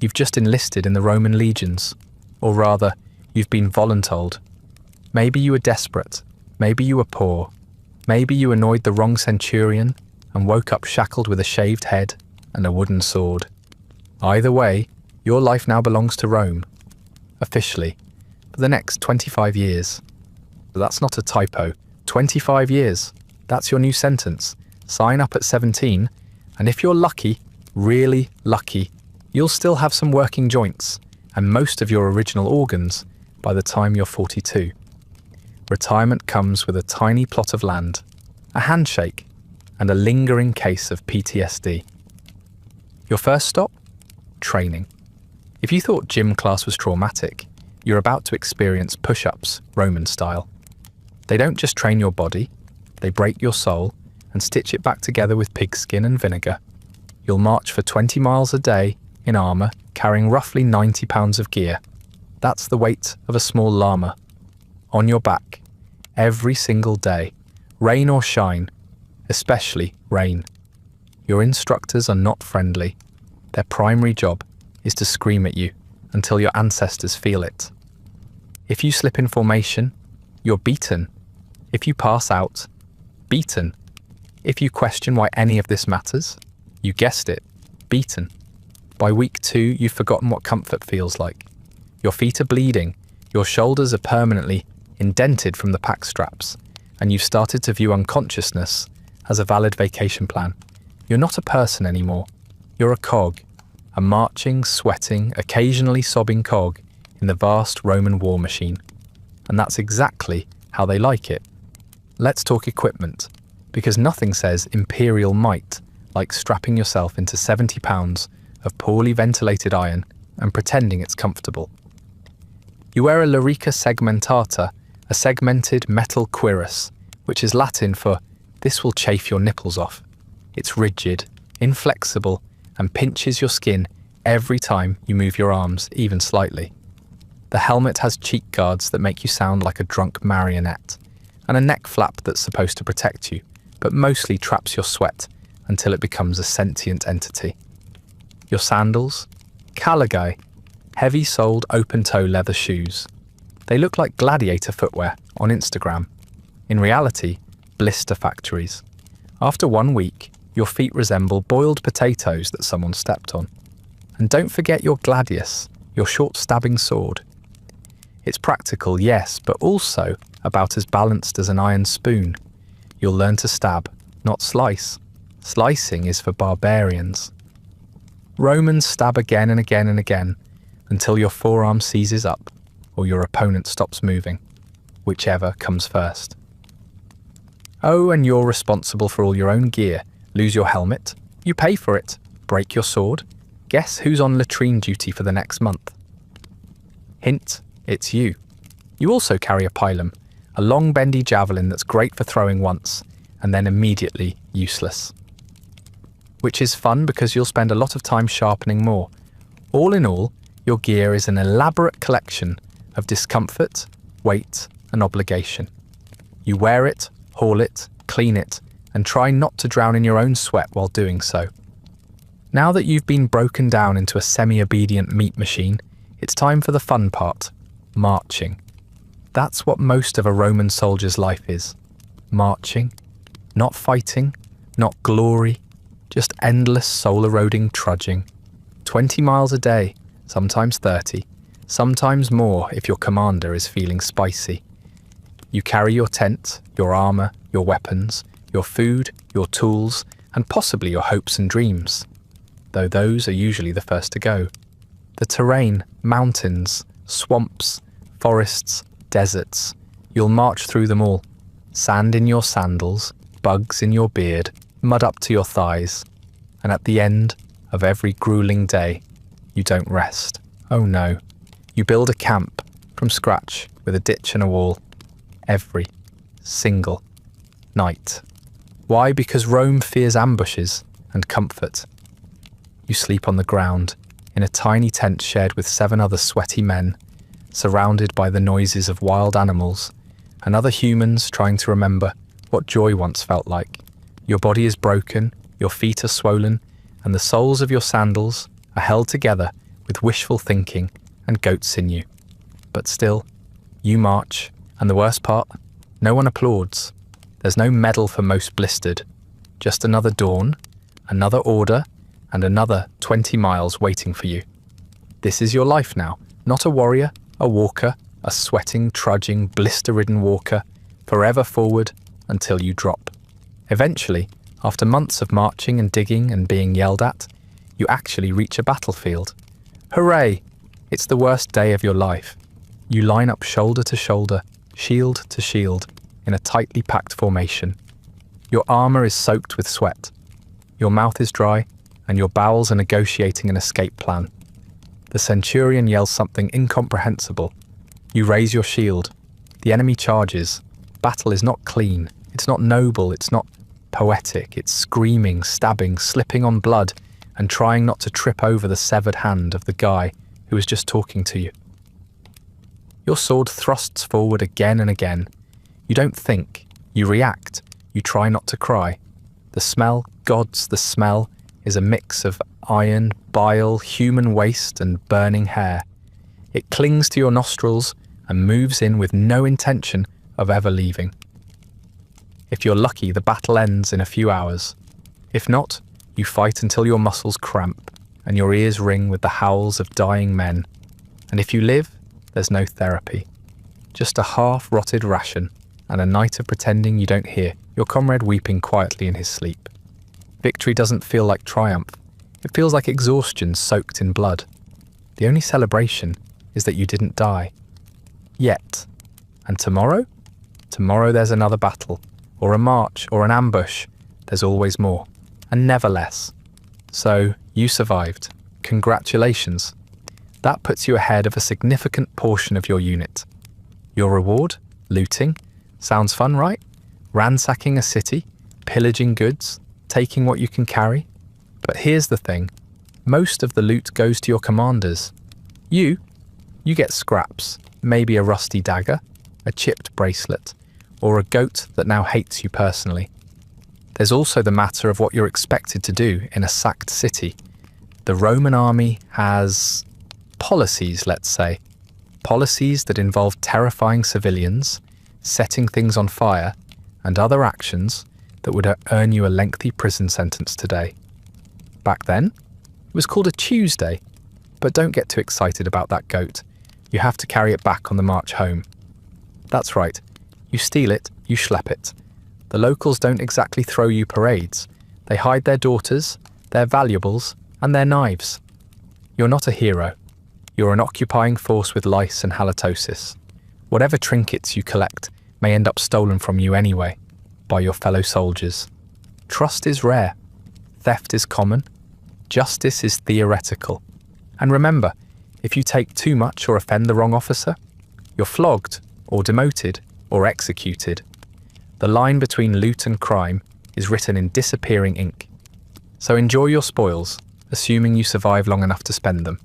You've just enlisted in the Roman legions, or rather, you've been voluntold. Maybe you were desperate, maybe you were poor, maybe you annoyed the wrong centurion and woke up shackled with a shaved head and a wooden sword. Either way, your life now belongs to Rome, officially, for the next 25 years. But that's not a typo. 25 years. That's your new sentence. Sign up at 17, and if you're lucky, really lucky, you'll still have some working joints and most of your original organs by the time you're 42. Retirement comes with a tiny plot of land, a handshake, and a lingering case of PTSD. Your first stop? Training. If you thought gym class was traumatic, you're about to experience push-ups, Roman style. They don't just train your body, they break your soul and stitch it back together with pigskin and vinegar. You'll march for 20 miles a day in armour, carrying roughly 90 pounds of gear. That's the weight of a small llama. On your back, every single day, rain or shine, especially rain. Your instructors are not friendly. Their primary job is to scream at you until your ancestors feel it. If you slip in formation, you're beaten. If you pass out, beaten. If you question why any of this matters, you guessed it, beaten. By week 2, you've forgotten what comfort feels like. Your feet are bleeding, your shoulders are permanently indented from the pack straps, and you've started to view unconsciousness as a valid vacation plan. You're not a person anymore. You're a cog, a marching, sweating, occasionally sobbing cog in the vast Roman war machine. And that's exactly how they like it. Let's talk equipment, because nothing says imperial might like strapping yourself into 70 pounds of poorly ventilated iron and pretending it's comfortable. You wear a larica segmentata, a segmented metal cuirass, which is Latin for "this will chafe your nipples off." It's rigid, inflexible, and pinches your skin every time you move your arms, even slightly. The helmet has cheek guards that make you sound like a drunk marionette, and a neck flap that's supposed to protect you, but mostly traps your sweat until it becomes a sentient entity. Your sandals? Caligae, heavy-soled open-toe leather shoes. They look like gladiator footwear on Instagram. In reality, blister factories. After 1 week, your feet resemble boiled potatoes that someone stepped on. And don't forget your gladius, your short stabbing sword. It's practical, yes, but also about as balanced as an iron spoon. You'll learn to stab, not slice. Slicing is for barbarians. Romans stab again and again and again until your forearm seizes up or your opponent stops moving, whichever comes first. Oh, and you're responsible for all your own gear. Lose your helmet, you pay for it. Break your sword, guess who's on latrine duty for the next month? Hint, it's you. You also carry a pilum, a long bendy javelin that's great for throwing once and then immediately useless. Which is fun because you'll spend a lot of time sharpening more. All in all, your gear is an elaborate collection of discomfort, weight, and obligation. You wear it, haul it, clean it, and try not to drown in your own sweat while doing so. Now that you've been broken down into a semi-obedient meat machine, it's time for the fun part, marching. That's what most of a Roman soldier's life is. Marching. Not fighting, not glory, just endless soul-eroding trudging. 20 miles a day, sometimes 30, sometimes more if your commander is feeling spicy. You carry your tent, your armour, your weapons, your food, your tools, and possibly your hopes and dreams, though those are usually the first to go. The terrain, mountains, swamps, forests, deserts, you'll march through them all. Sand in your sandals, bugs in your beard, mud up to your thighs, and at the end of every grueling day, you don't rest. Oh no. You build a camp from scratch with a ditch and a wall every single night. Why? Because Rome fears ambushes and comfort. You sleep on the ground in a tiny tent shared with 7 other sweaty men, surrounded by the noises of wild animals and other humans trying to remember what joy once felt like. Your body is broken, your feet are swollen, and the soles of your sandals are held together with wishful thinking and goat sinew. But still, you march, and the worst part, no one applauds. There's no medal for most blistered, just another dawn, another order, and another 20 miles waiting for you. This is your life now, not a warrior, a walker, a sweating, trudging, blister-ridden walker, forever forward until you drop. Eventually, after months of marching and digging and being yelled at, you actually reach a battlefield. Hooray! It's the worst day of your life. You line up shoulder to shoulder, shield to shield, in a tightly packed formation. Your armor is soaked with sweat. Your mouth is dry, and your bowels are negotiating an escape plan. The centurion yells something incomprehensible. You raise your shield. The enemy charges. Battle is not clean. It's not noble. It's not poetic. It's screaming, stabbing, slipping on blood, and trying not to trip over the severed hand of the guy who was just talking to you. Your sword thrusts forward again and again. You don't think. You react. You try not to cry. The smell, gods, the smell, is a mix of iron, bile, human waste, and burning hair. It clings to your nostrils and moves in with no intention of ever leaving. If you're lucky, the battle ends in a few hours. If not, you fight until your muscles cramp and your ears ring with the howls of dying men. And if you live, there's no therapy. Just a half-rotted ration and a night of pretending you don't hear your comrade weeping quietly in his sleep. Victory doesn't feel like triumph. It feels like exhaustion soaked in blood. The only celebration is that you didn't die. Yet. And tomorrow? Tomorrow there's another battle, or a march, or an ambush. There's always more, and never less. So, you survived. Congratulations. That puts you ahead of a significant portion of your unit. Your reward? Looting? Sounds fun, right? Ransacking a city, pillaging goods, taking what you can carry. But here's the thing. Most of the loot goes to your commanders. You get scraps, maybe a rusty dagger, a chipped bracelet, or a goat that now hates you personally. There's also the matter of what you're expected to do in a sacked city. The Roman army has policies, let's say. Policies that involve terrifying civilians, setting things on fire, and other actions that would earn you a lengthy prison sentence today. Back then, it was called a Tuesday, but don't get too excited about that goat. You have to carry it back on the march home. That's right, you steal it, you schlep it. The locals don't exactly throw you parades. They hide their daughters, their valuables, and their knives. You're not a hero. You're an occupying force with lice and halitosis. Whatever trinkets you collect may end up stolen from you anyway, by your fellow soldiers. Trust is rare. Theft is common. Justice is theoretical. And remember, if you take too much or offend the wrong officer, you're flogged, or demoted, or executed. The line between loot and crime is written in disappearing ink. So enjoy your spoils, assuming you survive long enough to spend them.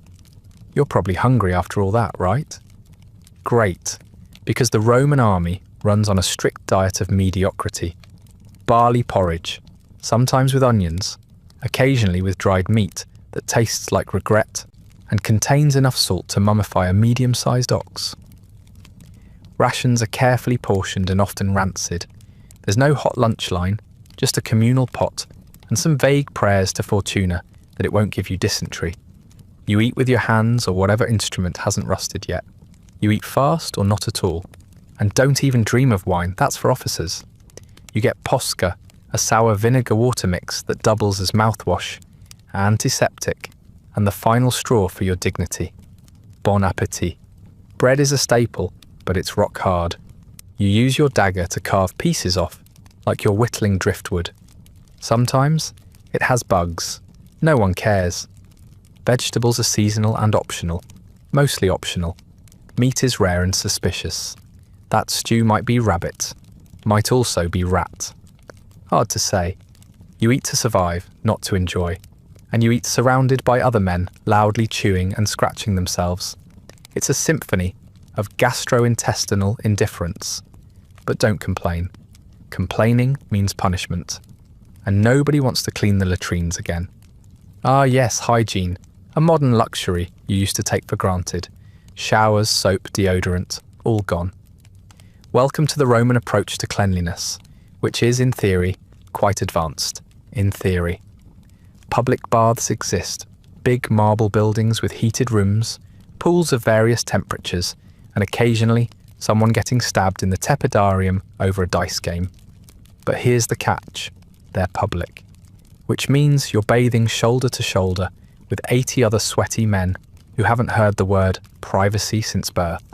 You're probably hungry after all that, right? Great, because the Roman army runs on a strict diet of mediocrity. Barley porridge, sometimes with onions, occasionally with dried meat that tastes like regret and contains enough salt to mummify a medium-sized ox. Rations are carefully portioned and often rancid. There's no hot lunch line, just a communal pot and some vague prayers to Fortuna that it won't give you dysentery. You eat with your hands or whatever instrument hasn't rusted yet. You eat fast or not at all. And don't even dream of wine, that's for officers. You get posca, a sour vinegar water mix that doubles as mouthwash, antiseptic, and the final straw for your dignity. Bon appétit. Bread is a staple, but it's rock hard. You use your dagger to carve pieces off, like you're whittling driftwood. Sometimes it has bugs. No one cares. Vegetables are seasonal and optional, mostly optional. Meat is rare and suspicious. That stew might be rabbit, might also be rat. Hard to say. You eat to survive, not to enjoy. And you eat surrounded by other men, loudly chewing and scratching themselves. It's a symphony of gastrointestinal indifference. But don't complain. Complaining means punishment. And nobody wants to clean the latrines again. Ah yes, hygiene, a modern luxury, you used to take for granted. Showers, soap, deodorant, all gone. Welcome to the Roman approach to cleanliness, which is, in theory, quite advanced. In theory. Public baths exist, big marble buildings with heated rooms, pools of various temperatures, and occasionally someone getting stabbed in the tepidarium over a dice game. But here's the catch, they're public, which means you're bathing shoulder to shoulder with 80 other sweaty men who haven't heard the word privacy since birth.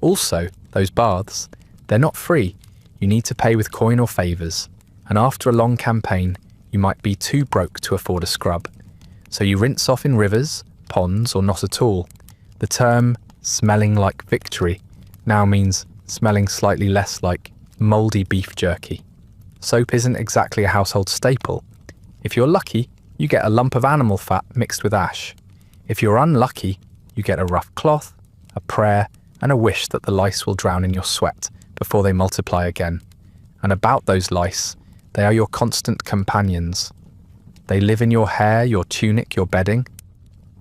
Also, those baths, they're not free. You need to pay with coin or favours, and after a long campaign, you might be too broke to afford a scrub. So you rinse off in rivers, ponds, or not at all. The term smelling like victory now means smelling slightly less like mouldy beef jerky. Soap isn't exactly a household staple. If you're lucky, you get a lump of animal fat mixed with ash. If you're unlucky, you get a rough cloth, a prayer, and a wish that the lice will drown in your sweat before they multiply again. And about those lice, they are your constant companions. They live in your hair, your tunic, your bedding.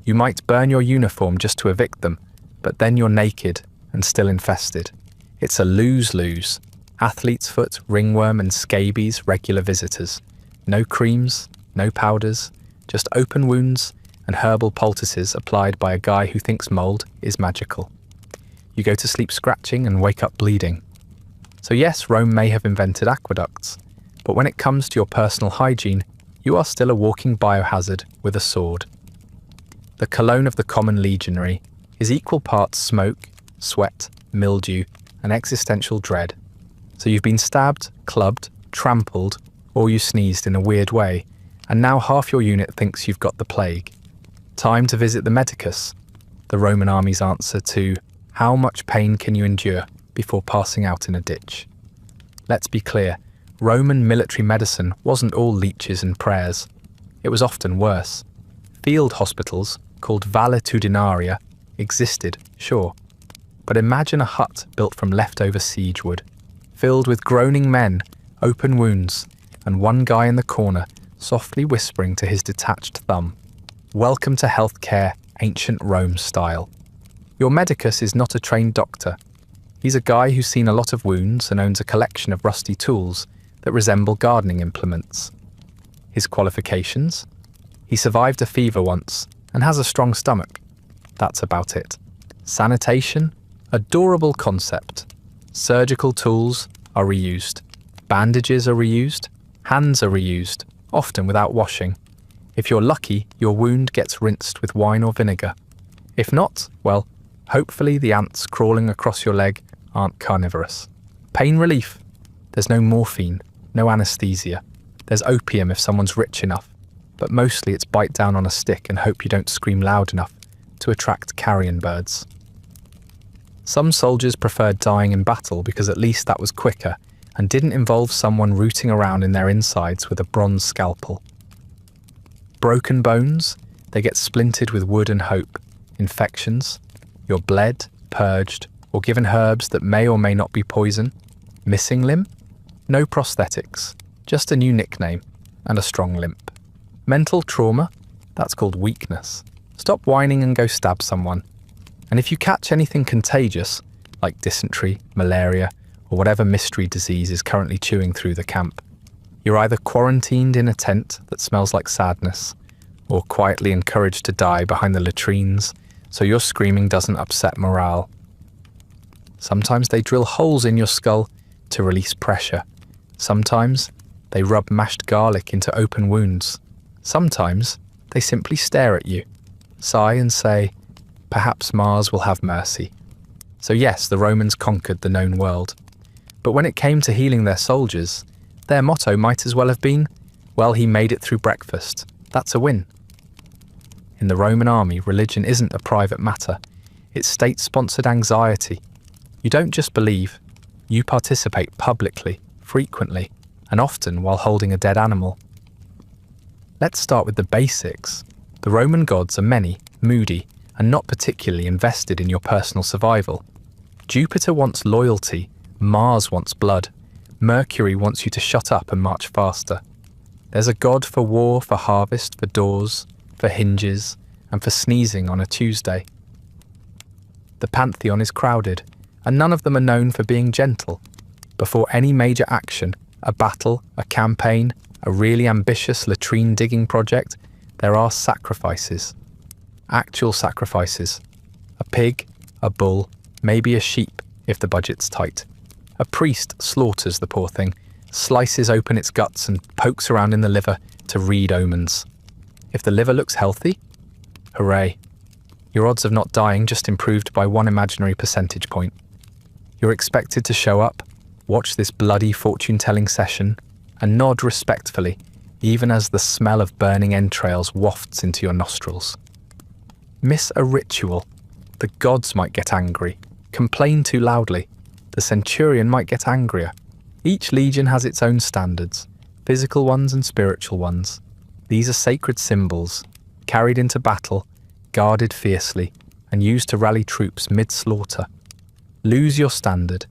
You might burn your uniform just to evict them, but then you're naked and still infested. It's a lose-lose. Athlete's foot, ringworm, and scabies, regular visitors. No creams, no powders, just open wounds and herbal poultices applied by a guy who thinks mould is magical. You go to sleep scratching and wake up bleeding. So yes, Rome may have invented aqueducts, but when it comes to your personal hygiene, you are still a walking biohazard with a sword. The cologne of the common legionary is equal parts smoke, sweat, mildew, and existential dread. So you've been stabbed, clubbed, trampled, or you sneezed in a weird way, and now half your unit thinks you've got the plague. Time to visit the medicus, the Roman army's answer to how much pain can you endure before passing out in a ditch. Let's be clear, Roman military medicine wasn't all leeches and prayers. It was often worse. Field hospitals, called valetudinaria, existed, sure. But imagine a hut built from leftover siege wood, filled with groaning men, open wounds, and one guy in the corner softly whispering to his detached thumb, "Welcome to healthcare, ancient Rome style." Your medicus is not a trained doctor. He's a guy who's seen a lot of wounds and owns a collection of rusty tools that resemble gardening implements. His qualifications? He survived a fever once and has a strong stomach. That's about it. Sanitation? Adorable concept. Surgical tools are reused. Bandages are reused. Hands are reused, often without washing. If you're lucky, your wound gets rinsed with wine or vinegar. If not, well, hopefully the ants crawling across your leg aren't carnivorous. Pain relief? There's no morphine, no anesthesia. There's opium if someone's rich enough, but mostly it's bite down on a stick and hope you don't scream loud enough to attract carrion birds. Some soldiers preferred dying in battle because at least that was quicker and didn't involve someone rooting around in their insides with a bronze scalpel. Broken bones? They get splintered with wood and hope. Infections? You're bled, purged, or given herbs that may or may not be poison. Missing limb? No prosthetics, just a new nickname and a strong limp. Mental trauma? That's called weakness. Stop whining and go stab someone. And if you catch anything contagious, like dysentery, malaria, or whatever mystery disease is currently chewing through the camp, you're either quarantined in a tent that smells like sadness, or quietly encouraged to die behind the latrines so your screaming doesn't upset morale. Sometimes they drill holes in your skull to release pressure. Sometimes they rub mashed garlic into open wounds. Sometimes they simply stare at you, sigh and say, "Perhaps Mars will have mercy." So yes, the Romans conquered the known world. But when it came to healing their soldiers, their motto might as well have been, "Well, he made it through breakfast. That's a win." In the Roman army, religion isn't a private matter. It's state-sponsored anxiety. You don't just believe, you participate publicly, frequently, and often while holding a dead animal. Let's start with the basics. The Roman gods are many, moody, and not particularly invested in your personal survival. Jupiter wants loyalty, Mars wants blood, Mercury wants you to shut up and march faster. There's a god for war, for harvest, for doors, for hinges, and for sneezing on a Tuesday. The Pantheon is crowded, and none of them are known for being gentle. Before any major action, a battle, a campaign, a really ambitious latrine digging project, there are sacrifices. Actual sacrifices. A pig, a bull, maybe a sheep if the budget's tight. A priest slaughters the poor thing, slices open its guts and pokes around in the liver to read omens. If the liver looks healthy, hooray. Your odds of not dying just improved by 1 imaginary percentage point. You're expected to show up, watch this bloody fortune-telling session, and nod respectfully, even as the smell of burning entrails wafts into your nostrils. Miss a ritual. The gods might get angry, complain too loudly. The centurion might get angrier. Each legion has its own standards, physical ones and spiritual ones. These are sacred symbols, carried into battle, guarded fiercely, and used to rally troops mid-slaughter. Lose your standard,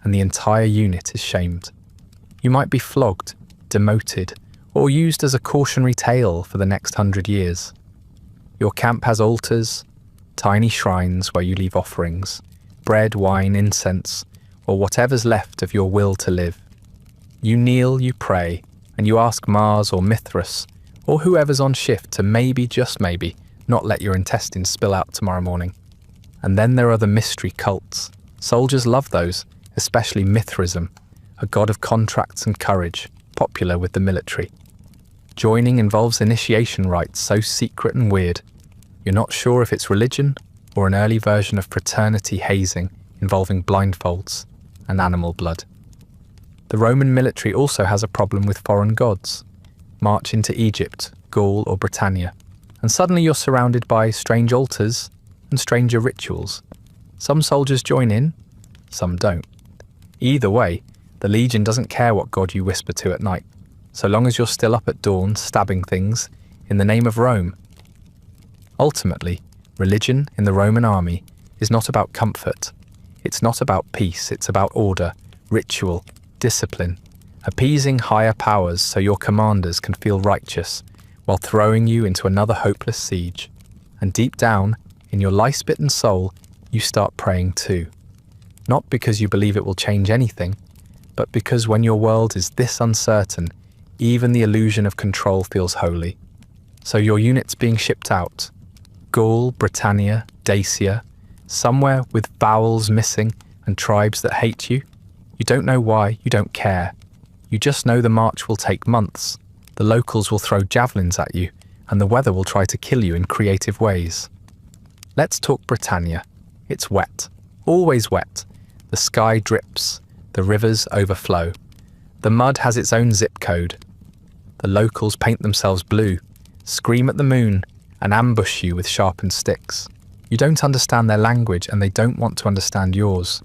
and the entire unit is shamed. You might be flogged, demoted, or used as a cautionary tale for the next 100 years. Your camp has altars, tiny shrines where you leave offerings, bread, wine, incense, or whatever's left of your will to live. You kneel, you pray, and you ask Mars or Mithras, or whoever's on shift to maybe, just maybe, not let your intestines spill out tomorrow morning. And then there are the mystery cults. Soldiers love those, especially Mithraism, a god of contracts and courage, popular with the military. Joining involves initiation rites so secret and weird, you're not sure if it's religion or an early version of fraternity hazing involving blindfolds and animal blood. The Roman military also has a problem with foreign gods. March into Egypt, Gaul or Britannia, and suddenly you're surrounded by strange altars and stranger rituals. Some soldiers join in, some don't. Either way, the Legion doesn't care what god you whisper to at night, so long as you're still up at dawn stabbing things in the name of Rome. Ultimately, religion in the Roman army is not about comfort. It's not about peace, it's about order, ritual, discipline, appeasing higher powers so your commanders can feel righteous while throwing you into another hopeless siege. And deep down, in your lice-bitten soul, you start praying too. Not because you believe it will change anything, but because when your world is this uncertain, even the illusion of control feels holy. So your unit's being shipped out. Gaul, Britannia, Dacia, somewhere with vowels missing and tribes that hate you. You don't know why, you don't care. You just know the march will take months. The locals will throw javelins at you, and the weather will try to kill you in creative ways. Let's talk Britannia. It's wet. Always wet. The sky drips. The rivers overflow. The mud has its own zip code. The locals paint themselves blue, scream at the moon, and ambush you with sharpened sticks. You don't understand their language and they don't want to understand yours.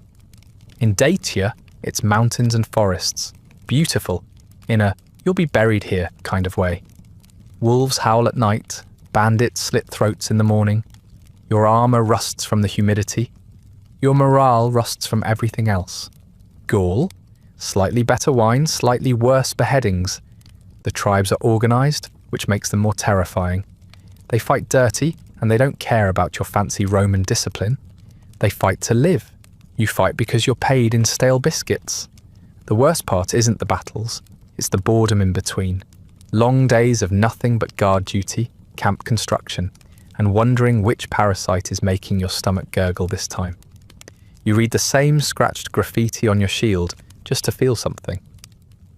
In Dacia, it's mountains and forests, beautiful, in a you'll be buried here kind of way. Wolves howl at night, bandits slit throats in the morning. Your armour rusts from the humidity. Your morale rusts from everything else. Gaul, slightly better wine, slightly worse beheadings. The tribes are organised, which makes them more terrifying. They fight dirty, and they don't care about your fancy Roman discipline. They fight to live. You fight because you're paid in stale biscuits. The worst part isn't the battles, it's the boredom in between. Long days of nothing but guard duty, camp construction, and wondering which parasite is making your stomach gurgle this time. You read the same scratched graffiti on your shield just to feel something.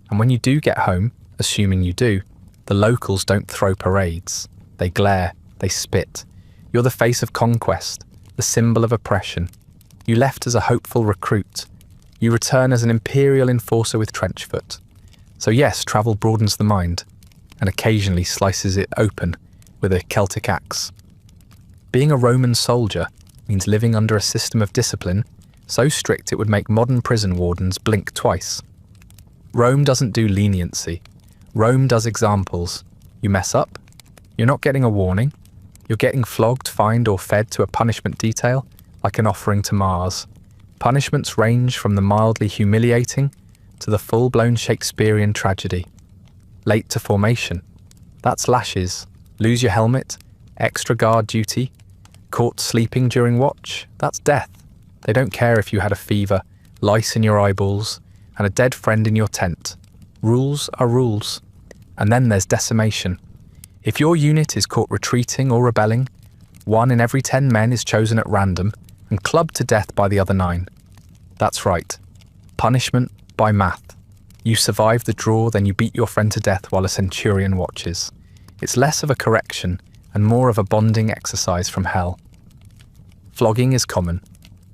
And when you do get home, assuming you do, the locals don't throw parades. They glare, they spit. You're the face of conquest, the symbol of oppression. You left as a hopeful recruit. You return as an imperial enforcer with trench foot. So yes, travel broadens the mind, and occasionally slices it open with a Celtic axe. Being a Roman soldier means living under a system of discipline so strict it would make modern prison wardens blink twice. Rome doesn't do leniency. Rome does examples. You mess up, you're not getting a warning. You're getting flogged, fined, or fed to a punishment detail, like an offering to Mars. Punishments range from the mildly humiliating to the full-blown Shakespearean tragedy. Late to formation. That's lashes. Lose your helmet, Extra guard duty? Caught sleeping during watch? That's death. They don't care if you had a fever, lice in your eyeballs, and a dead friend in your tent. Rules are rules. And then there's decimation. If your unit is caught retreating or rebelling, 1 in every 10 men is chosen at random and clubbed to death by the other 9. That's right. Punishment by math. You survive the draw, then you beat your friend to death while a centurion watches. It's less of a correction and more of a bonding exercise from hell. Flogging is common,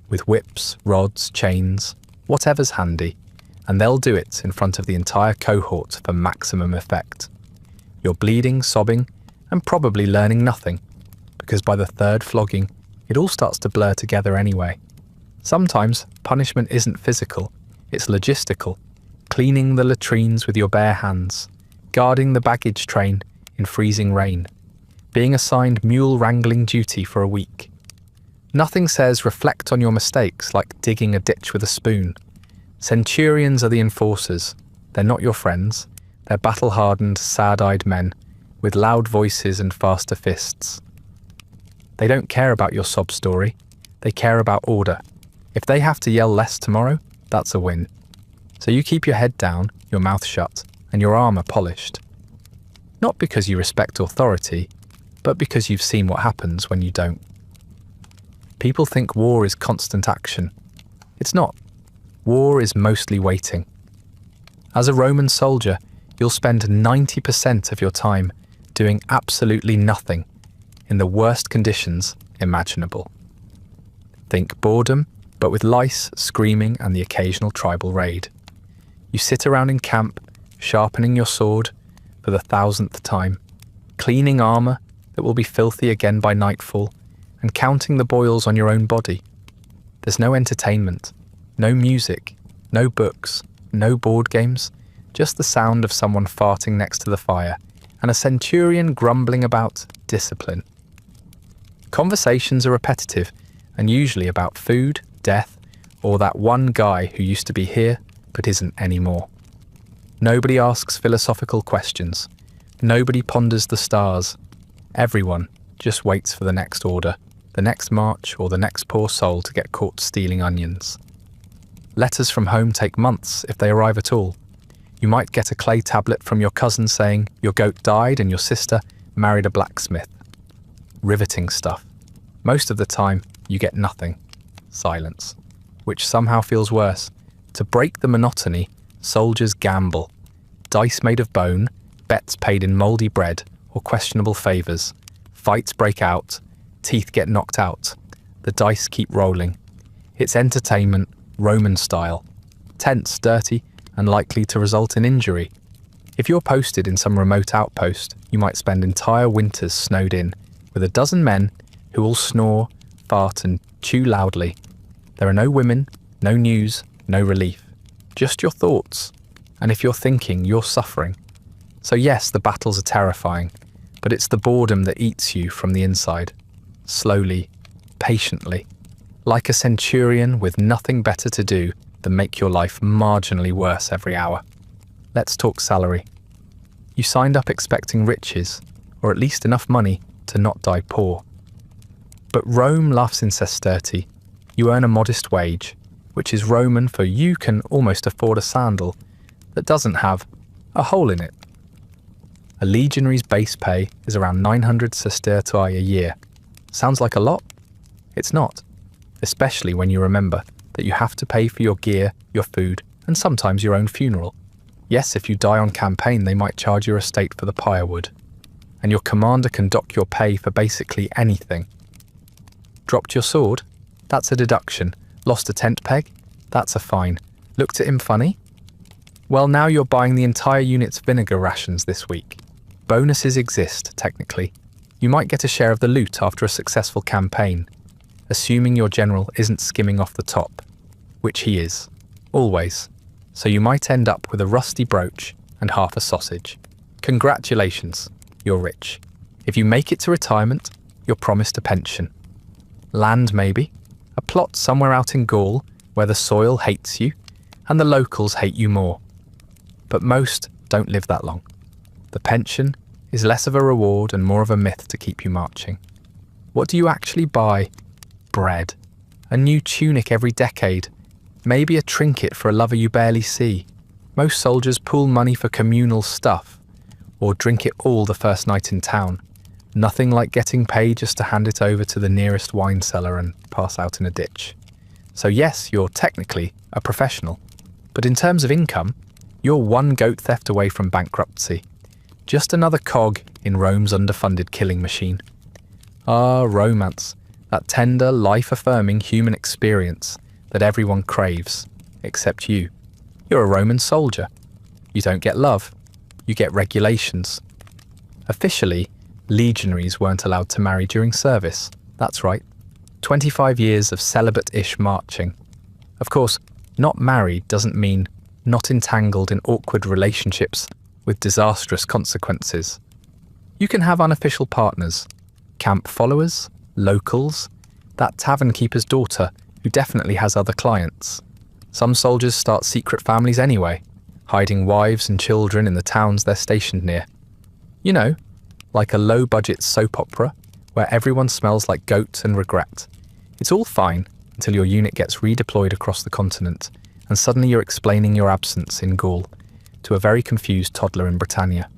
with whips, rods, chains, whatever's handy, and they'll do it in front of the entire cohort for maximum effect. You're bleeding, sobbing, and probably learning nothing, because by the 3rd flogging, it all starts to blur together anyway. Sometimes punishment isn't physical, it's logistical. Cleaning the latrines with your bare hands, guarding the baggage train in freezing rain, being assigned mule wrangling duty for a week. Nothing says reflect on your mistakes like digging a ditch with a spoon. Centurions are the enforcers. They're not your friends. They're battle-hardened, sad-eyed men with loud voices and faster fists. They don't care about your sob story. They care about order. If they have to yell less tomorrow, that's a win. So you keep your head down, your mouth shut, and your armour polished. Not because you respect authority, but because you've seen what happens when you don't. People think war is constant action. It's not. War is mostly waiting. As a Roman soldier, you'll spend 90% of your time doing absolutely nothing in the worst conditions imaginable. Think boredom, but with lice, screaming, and the occasional tribal raid. You sit around in camp, sharpening your sword for the 1000th time, cleaning armour that will be filthy again by nightfall, and counting the boils on your own body. There's no entertainment, no music, no books, no board games, just the sound of someone farting next to the fire, and a centurion grumbling about discipline. Conversations are repetitive, and usually about food, death, or that one guy who used to be here but isn't anymore. Nobody asks philosophical questions. Nobody ponders the stars. Everyone just waits for the next order, the next march, or the next poor soul to get caught stealing onions. Letters from home take months if they arrive at all. You might get a clay tablet from your cousin saying your goat died and your sister married a blacksmith. Riveting stuff. Most of the time, you get nothing. Silence. Which somehow feels worse. To break the monotony, soldiers gamble. Dice made of bone, bets paid in mouldy bread or questionable favours. Fights break out, teeth get knocked out. The dice keep rolling. It's entertainment, Roman style. Tense, dirty, and likely to result in injury. If you're posted in some remote outpost, you might spend entire winters snowed in with a dozen men who all snore, fart, and chew loudly. There are no women, no news, no relief. Just your thoughts. And if you're thinking, you're suffering. So yes, the battles are terrifying, but it's the boredom that eats you from the inside. Slowly, patiently. Like a centurion with nothing better to do than make your life marginally worse every hour. Let's talk salary. You signed up expecting riches, or at least enough money to not die poor. But Rome laughs in sesterti. You earn a modest wage, which is Roman for you can almost afford a sandal that doesn't have a hole in it. A legionary's base pay is around 900 sestertii a year. Sounds like a lot? It's not, especially when you remember that you have to pay for your gear, your food, and sometimes your own funeral. Yes, if you die on campaign, they might charge your estate for the firewood, and your commander can dock your pay for basically anything. Dropped your sword? That's a deduction. Lost a tent peg? That's a fine. Looked at him funny? Well, now you're buying the entire unit's vinegar rations this week. Bonuses exist, technically. You might get a share of the loot after a successful campaign, assuming your general isn't skimming off the top, which he is, always. So you might end up with a rusty brooch and half a sausage. Congratulations, you're rich. If you make it to retirement, you're promised a pension. Land maybe, a plot somewhere out in Gaul where the soil hates you and the locals hate you more. But most don't live that long. The pension is less of a reward and more of a myth to keep you marching. What do you actually buy? Bread. A new tunic every decade. Maybe a trinket for a lover you barely see. Most soldiers pool money for communal stuff, or drink it all the first night in town. Nothing like getting paid just to hand it over to the nearest wine cellar and pass out in a ditch. So yes, you're technically a professional, but in terms of income, you're one goat theft away from bankruptcy. Just another cog in Rome's underfunded killing machine. Ah, romance, that tender, life-affirming human experience that everyone craves, except you. You're a Roman soldier. You don't get love, you get regulations. Officially, legionaries weren't allowed to marry during service. That's right. 25 years of celibate-ish marching. Of course, not married doesn't mean not entangled in awkward relationships with disastrous consequences. You can have unofficial partners, camp followers, locals, that tavern keeper's daughter who definitely has other clients. Some soldiers start secret families anyway, hiding wives and children in the towns they're stationed near. You know, like a low-budget soap opera where everyone smells like goat and regret. It's all fine until your unit gets redeployed across the continent and suddenly you're explaining your absence in Gaul to a very confused toddler in Britannia.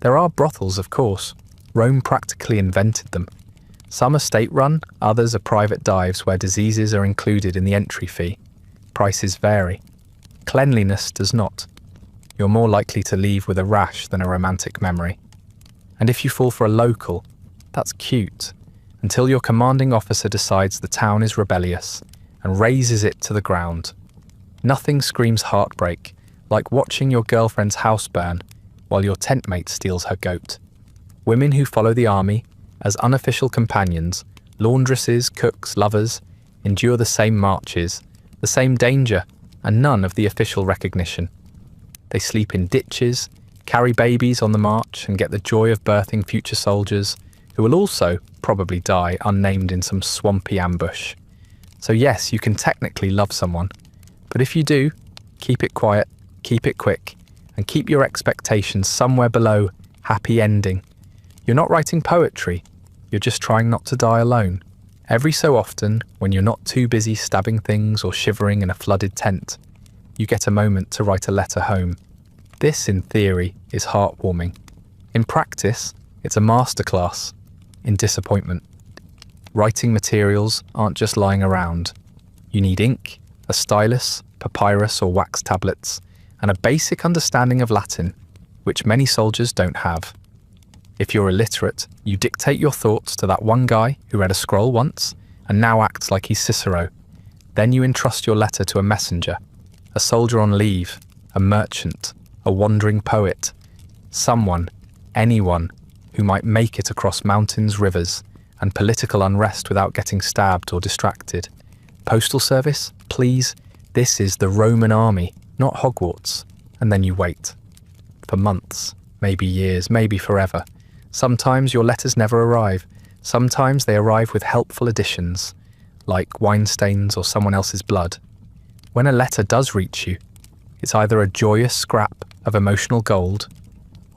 There are brothels, of course. Rome practically invented them. Some are state-run, others are private dives where diseases are included in the entry fee. Prices vary. Cleanliness does not. You're more likely to leave with a rash than a romantic memory. And if you fall for a local, that's cute, until your commanding officer decides the town is rebellious and razes it to the ground. Nothing screams heartbreak like watching your girlfriend's house burn while your tent mate steals her goat. Women who follow the army as unofficial companions, laundresses, cooks, lovers, endure the same marches, the same danger, and none of the official recognition. They sleep in ditches, carry babies on the march, and get the joy of birthing future soldiers who will also probably die unnamed in some swampy ambush. So yes, you can technically love someone, but if you do, keep it quiet, keep it quick, and keep your expectations somewhere below happy ending. You're not writing poetry, you're just trying not to die alone. Every so often, when you're not too busy stabbing things or shivering in a flooded tent, you get a moment to write a letter home. This, in theory, is heartwarming. In practice, it's a masterclass in disappointment. Writing materials aren't just lying around. You need ink, a stylus, papyrus or wax tablets, and a basic understanding of Latin, which many soldiers don't have. If you're illiterate, you dictate your thoughts to that one guy who read a scroll once and now acts like he's Cicero. Then you entrust your letter to a messenger, a soldier on leave, a merchant, a wandering poet, someone, anyone, who might make it across mountains, rivers, and political unrest without getting stabbed or distracted. Postal service, please, this is the Roman army, not Hogwarts. And then you wait. For months, maybe years, maybe forever. Sometimes your letters never arrive. Sometimes they arrive with helpful additions, like wine stains or someone else's blood. When a letter does reach you, it's either a joyous scrap of emotional gold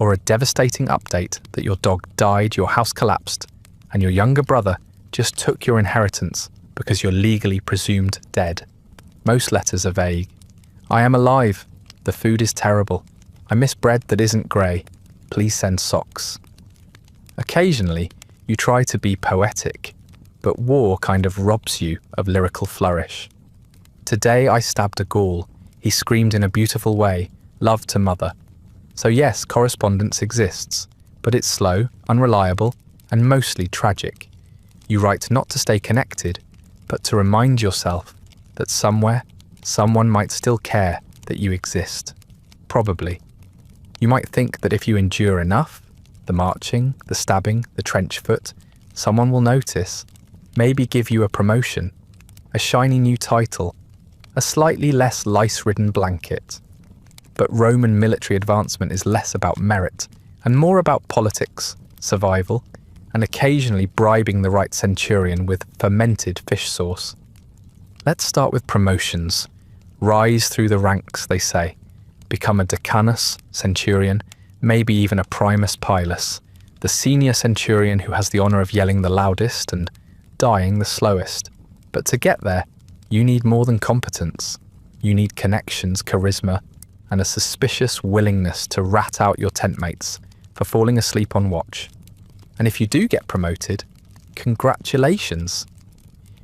or a devastating update that your dog died, your house collapsed, and your younger brother just took your inheritance because you're legally presumed dead. Most letters are vague. I am alive. The food is terrible. I miss bread that isn't grey. Please send socks. Occasionally, you try to be poetic, but war kind of robs you of lyrical flourish. Today I stabbed a Gaul. He screamed in a beautiful way, love to mother. So yes, correspondence exists, but it's slow, unreliable, and mostly tragic. You write not to stay connected, but to remind yourself that somewhere, someone might still care that you exist. Probably. You might think that if you endure enough, the marching, the stabbing, the trench foot, someone will notice, maybe give you a promotion, a shiny new title, a slightly less lice-ridden blanket. But Roman military advancement is less about merit and more about politics, survival, and occasionally bribing the right centurion with fermented fish sauce. Let's start with promotions. Rise through the ranks, they say. Become a decanus, centurion, maybe even a primus pilus, the senior centurion who has the honor of yelling the loudest and dying the slowest. But to get there, you need more than competence. You need connections, charisma, and a suspicious willingness to rat out your tent mates for falling asleep on watch. And if you do get promoted, congratulations.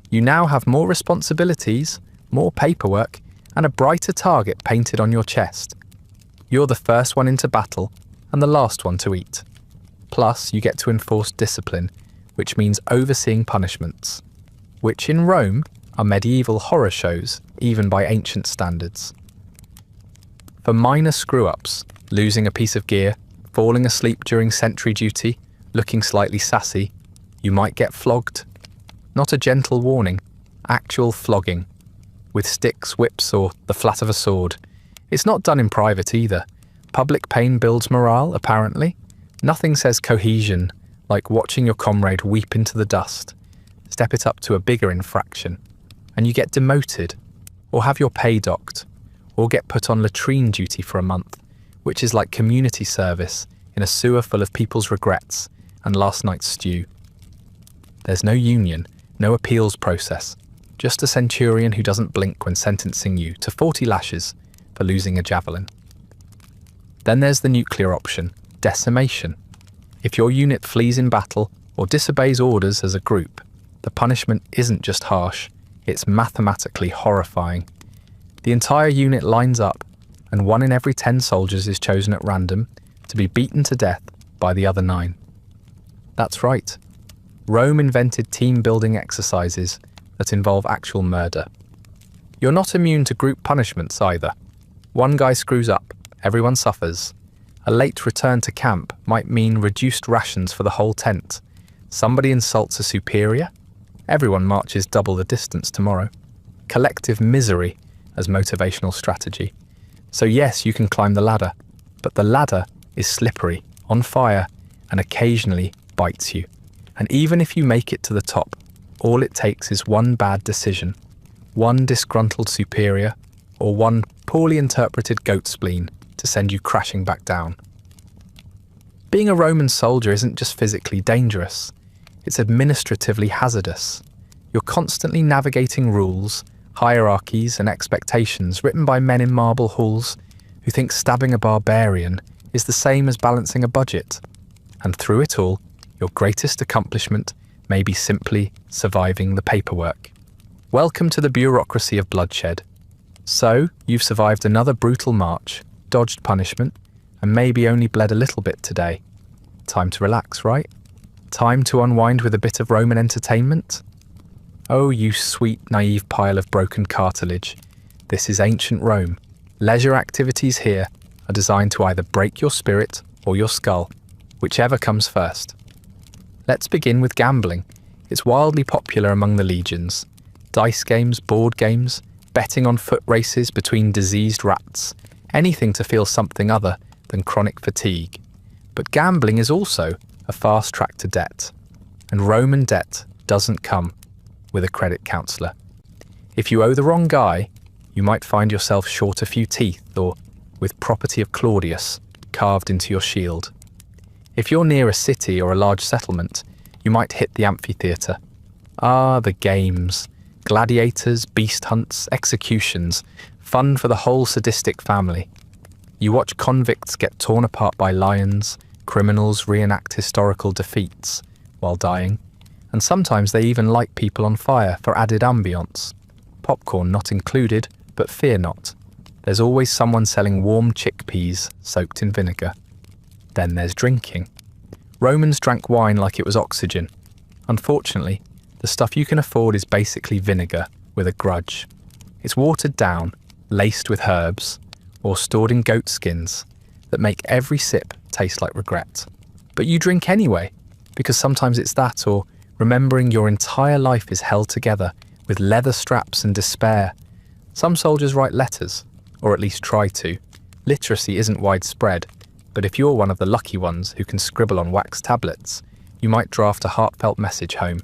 You now have more responsibilities, more paperwork, and a brighter target painted on your chest. You're the first one into battle and the last one to eat. Plus, you get to enforce discipline, which means overseeing punishments, which in Rome are medieval horror shows, even by ancient standards. For minor screw-ups, losing a piece of gear, falling asleep during sentry duty, looking slightly sassy, you might get flogged. Not a gentle warning, actual flogging, with sticks, whips, or the flat of a sword. It's not done in private either. Public pain builds morale, apparently. Nothing says cohesion like watching your comrade weep into the dust. Step it up to a bigger infraction, and you get demoted, or have your pay docked, or get put on latrine duty for a month, which is like community service in a sewer full of people's regrets and last night's stew. There's no union, no appeals process, just a centurion who doesn't blink when sentencing you to 40 lashes for losing a javelin. Then there's the nuclear option, decimation. If your unit flees in battle or disobeys orders as a group, the punishment isn't just harsh, it's mathematically horrifying. The entire unit lines up, and 1 in every 10 soldiers is chosen at random to be beaten to death by the other 9. That's right. Rome invented team-building exercises that involve actual murder. You're not immune to group punishments either. One guy screws up, everyone suffers. A late return to camp might mean reduced rations for the whole tent. Somebody insults a superior, everyone marches double the distance tomorrow. Collective misery as motivational strategy. So yes, you can climb the ladder, but the ladder is slippery, on fire, and occasionally bites you. And even if you make it to the top, all it takes is one bad decision, one disgruntled superior, or one poorly interpreted goat spleen to send you crashing back down. Being a Roman soldier isn't just physically dangerous, it's administratively hazardous. You're constantly navigating rules, hierarchies, and expectations written by men in marble halls who think stabbing a barbarian is the same as balancing a budget. And through it all, your greatest accomplishment may be simply surviving the paperwork. Welcome to the bureaucracy of bloodshed. So, you've survived another brutal march, dodged punishment, and maybe only bled a little bit today. Time to relax, right? Time to unwind with a bit of Roman entertainment? Oh, you sweet, naive pile of broken cartilage. This is ancient Rome. Leisure activities here are designed to either break your spirit or your skull, whichever comes first. Let's begin with gambling. It's wildly popular among the legions. Dice games, board games, betting on foot races between diseased rats, anything to feel something other than chronic fatigue. But gambling is also a fast track to debt. And Roman debt doesn't come with a credit counsellor. If you owe the wrong guy, you might find yourself short a few teeth or with property of Claudius carved into your shield. If you're near a city or a large settlement, you might hit the amphitheatre. Ah, the games. Gladiators, beast hunts, executions. Fun for the whole sadistic family. You watch convicts get torn apart by lions, criminals reenact historical defeats while dying, and sometimes they even light people on fire for added ambiance. Popcorn not included, but fear not. There's always someone selling warm chickpeas soaked in vinegar. Then there's drinking. Romans drank wine like it was oxygen. Unfortunately, the stuff you can afford is basically vinegar with a grudge. It's watered down, laced with herbs, or stored in goat skins that make every sip taste like regret. But you drink anyway, because sometimes it's that, or remembering your entire life is held together with leather straps and despair. Some soldiers write letters, or at least try to. Literacy isn't widespread, but if you're one of the lucky ones who can scribble on wax tablets, you might draft a heartfelt message home.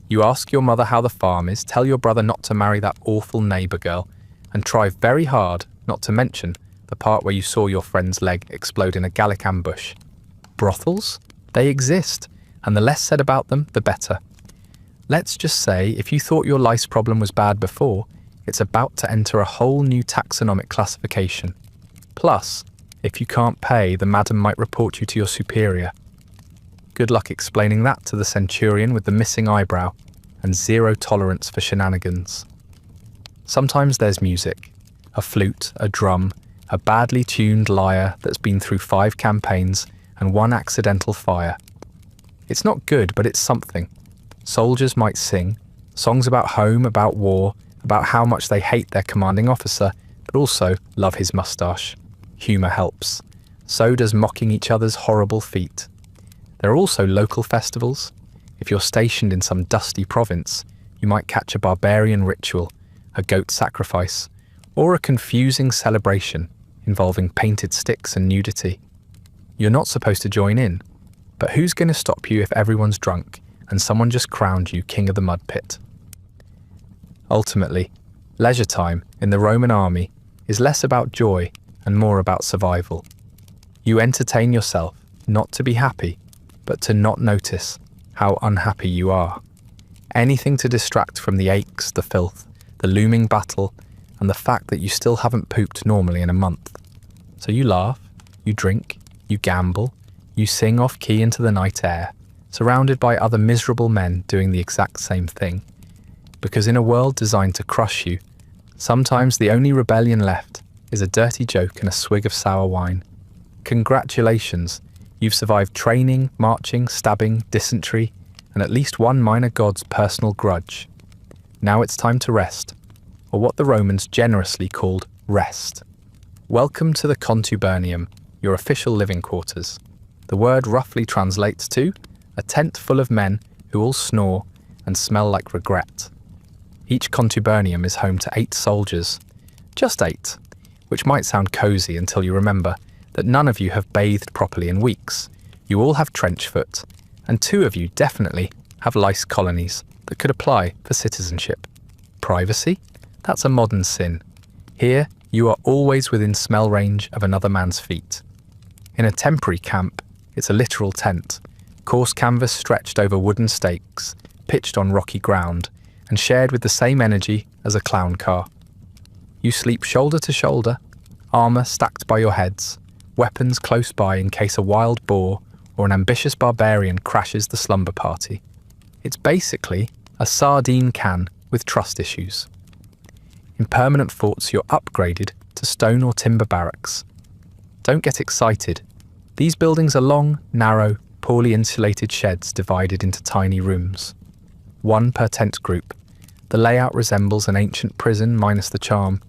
You ask your mother how the farm is, tell your brother not to marry that awful neighbour girl, and try very hard not to mention the part where you saw your friend's leg explode in a Gallic ambush. Brothels? They exist, and the less said about them, the better. Let's just say if you thought your lice problem was bad before, it's about to enter a whole new taxonomic classification. Plus, if you can't pay, the madam might report you to your superior. Good luck explaining that to the centurion with the missing eyebrow and zero tolerance for shenanigans. Sometimes there's music, a flute, a drum, a badly tuned lyre that's been through 5 campaigns and 1 accidental fire. It's not good, but it's something. Soldiers might sing, songs about home, about war, about how much they hate their commanding officer, but also love his moustache. Humour helps. So does mocking each other's horrible feet. There are also local festivals. If you're stationed in some dusty province, you might catch a barbarian ritual, a goat sacrifice, or a confusing celebration involving painted sticks and nudity. You're not supposed to join in, but who's going to stop you if everyone's drunk and someone just crowned you king of the mud pit? Ultimately, leisure time in the Roman army is less about joy and more about survival. You entertain yourself not to be happy, but to not notice how unhappy you are. Anything to distract from the aches, the filth, the looming battle, and the fact that you still haven't pooped normally in a month. So you laugh, you drink, you gamble, you sing off key into the night air, surrounded by other miserable men doing the exact same thing. Because in a world designed to crush you, sometimes the only rebellion left is a dirty joke and a swig of sour wine. Congratulations, you've survived training, marching, stabbing, dysentery, and at least one minor god's personal grudge. Now it's time to rest, or what the Romans generously called rest. Welcome to the contubernium, your official living quarters. The word roughly translates to a tent full of men who all snore and smell like regret. Each contubernium is home to 8 soldiers. Just 8, which might sound cozy until you remember that none of you have bathed properly in weeks. You all have trench foot, and 2 of you definitely have lice colonies that could apply for citizenship. Privacy? That's a modern sin. Here, you are always within smell range of another man's feet. In a temporary camp, it's a literal tent, coarse canvas stretched over wooden stakes, pitched on rocky ground, and shared with the same energy as a clown car. You sleep shoulder to shoulder, armour stacked by your heads, weapons close by in case a wild boar or an ambitious barbarian crashes the slumber party. It's basically a sardine can with trust issues. In permanent forts, you're upgraded to stone or timber barracks. Don't get excited. These buildings are long, narrow, poorly insulated sheds divided into tiny rooms. 1 per tent group. The layout resembles an ancient prison minus the charm.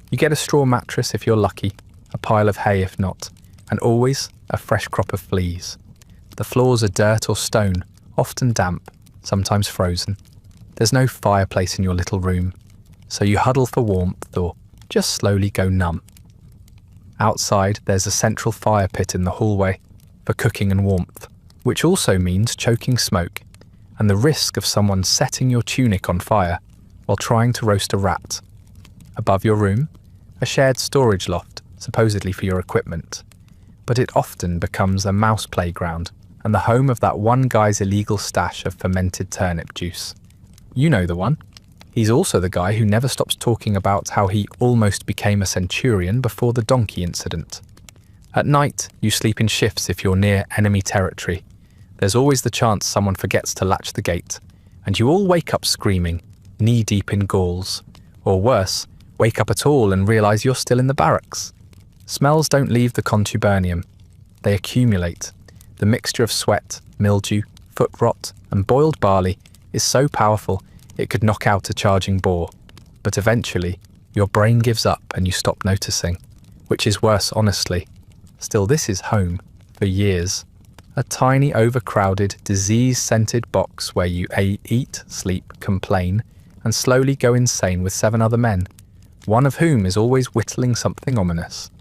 You get a straw mattress if you're lucky, a pile of hay if not, and always a fresh crop of fleas. The floors are dirt or stone, often damp, sometimes frozen. There's no fireplace in your little room, so you huddle for warmth or just slowly go numb. Outside, there's a central fire pit in the hallway for cooking and warmth, which also means choking smoke and the risk of someone setting your tunic on fire while trying to roast a rat. Above your room, a shared storage loft, supposedly for your equipment, but it often becomes a mouse playground and the home of that one guy's illegal stash of fermented turnip juice. You know the one. He's also the guy who never stops talking about how he almost became a centurion before the donkey incident. At night, you sleep in shifts if you're near enemy territory. There's always the chance someone forgets to latch the gate, and you all wake up screaming, knee-deep in galls. Or worse, wake up at all and realise you're still in the barracks. Smells don't leave the contubernium. They accumulate. The mixture of sweat, mildew, foot rot, and boiled barley is so powerful it could knock out a charging boar. But eventually, your brain gives up and you stop noticing, which is worse, honestly. Still, this is home, for years. A tiny, overcrowded, disease-scented box where you eat, sleep, complain, and slowly go insane with 7 other men, one of whom is always whittling something ominous.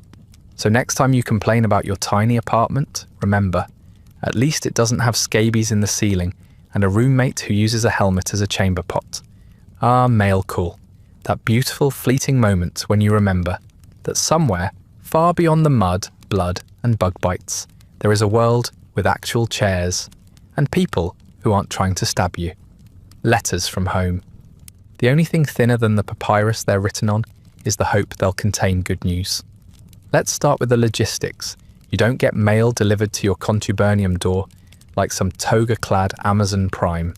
So next time you complain about your tiny apartment, remember, at least it doesn't have scabies in the ceiling and a roommate who uses a helmet as a chamber pot. Ah, mail call. That beautiful, fleeting moment when you remember that somewhere, far beyond the mud, blood, and bug bites, there is a world with actual chairs, and people who aren't trying to stab you. Letters from home. The only thing thinner than the papyrus they're written on is the hope they'll contain good news. Let's start with the logistics. You don't get mail delivered to your contubernum door like some toga-clad Amazon Prime.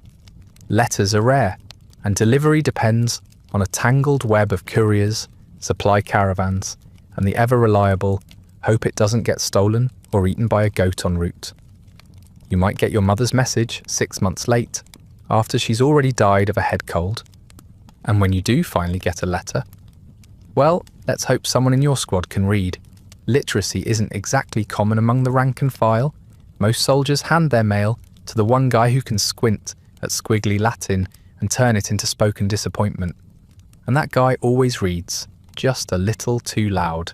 Letters are rare, and delivery depends on a tangled web of couriers, supply caravans, and the ever-reliable hope it doesn't get stolen or eaten by a goat en route. You might get your mother's message 6 months late, after she's already died of a head cold. And when you do finally get a letter, well, let's hope someone in your squad can read. Literacy isn't exactly common among the rank and file. Most soldiers hand their mail to the one guy who can squint at squiggly Latin and turn it into spoken disappointment. And that guy always reads, just a little too loud.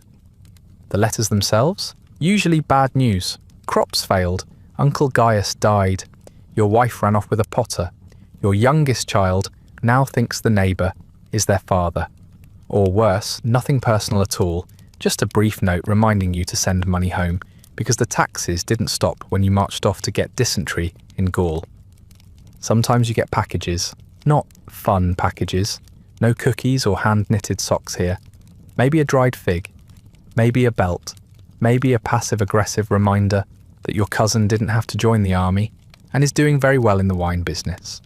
The letters themselves? Usually bad news. Crops failed. Uncle Gaius died. Your wife ran off with a potter. Your youngest child now thinks the neighbour is their father. Or worse, nothing personal at all, just a brief note reminding you to send money home because the taxes didn't stop when you marched off to get dysentery in Gaul. Sometimes you get packages, not fun packages, no cookies or hand-knitted socks here. Maybe a dried fig, maybe a belt, maybe a passive-aggressive reminder that your cousin didn't have to join the army and is doing very well in the wine business.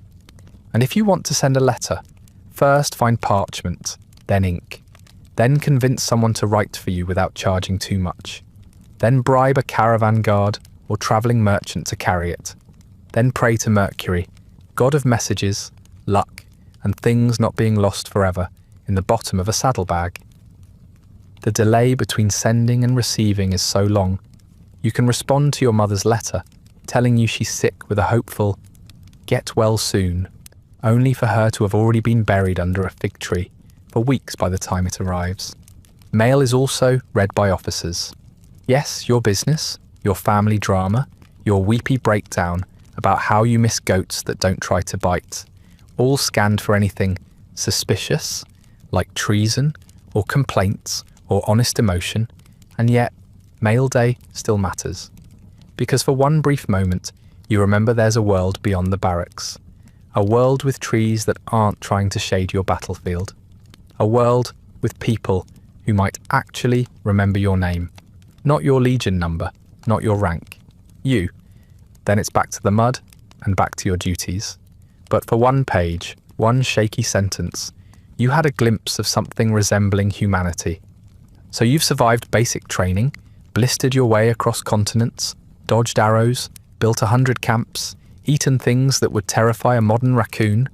And if you want to send a letter, first find parchment, then ink. Then convince someone to write for you without charging too much. Then bribe a caravan guard or travelling merchant to carry it. Then pray to Mercury, god of messages, luck, and things not being lost forever, in the bottom of a saddlebag. The delay between sending and receiving is so long, you can respond to your mother's letter, telling you she's sick with a hopeful, get well soon, only for her to have already been buried under a fig tree for weeks by the time it arrives. Mail is also read by officers. Yes, your business, your family drama, your weepy breakdown about how you miss goats that don't try to bite, all scanned for anything suspicious, like treason, or complaints, or honest emotion, and yet, mail day still matters. Because for one brief moment, you remember there's a world beyond the barracks. A world with trees that aren't trying to shade your battlefield. A world with people who might actually remember your name. Not your legion number, not your rank. You. Then it's back to the mud and back to your duties. But for one page, one shaky sentence, you had a glimpse of something resembling humanity. So you've survived basic training, blistered your way across continents, dodged arrows, built 100 camps, eaten things that would terrify a modern raccoon,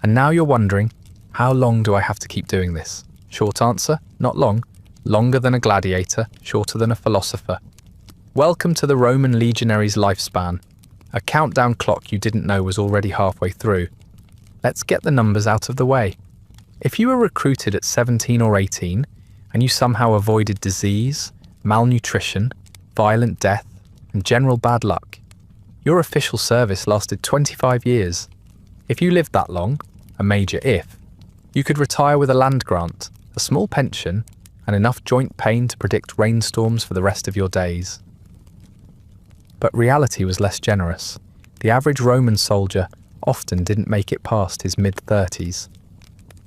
and now you're wondering, how long do I have to keep doing this? Short answer, not long. Longer than a gladiator, shorter than a philosopher. Welcome to the Roman legionary's lifespan, a countdown clock you didn't know was already halfway through. Let's get the numbers out of the way. If you were recruited at 17 or 18, and you somehow avoided disease, malnutrition, violent death, and general bad luck, your official service lasted 25 years. If you lived that long, a major if, you could retire with a land grant, a small pension, and enough joint pain to predict rainstorms for the rest of your days. But reality was less generous. The average Roman soldier often didn't make it past his mid-30s.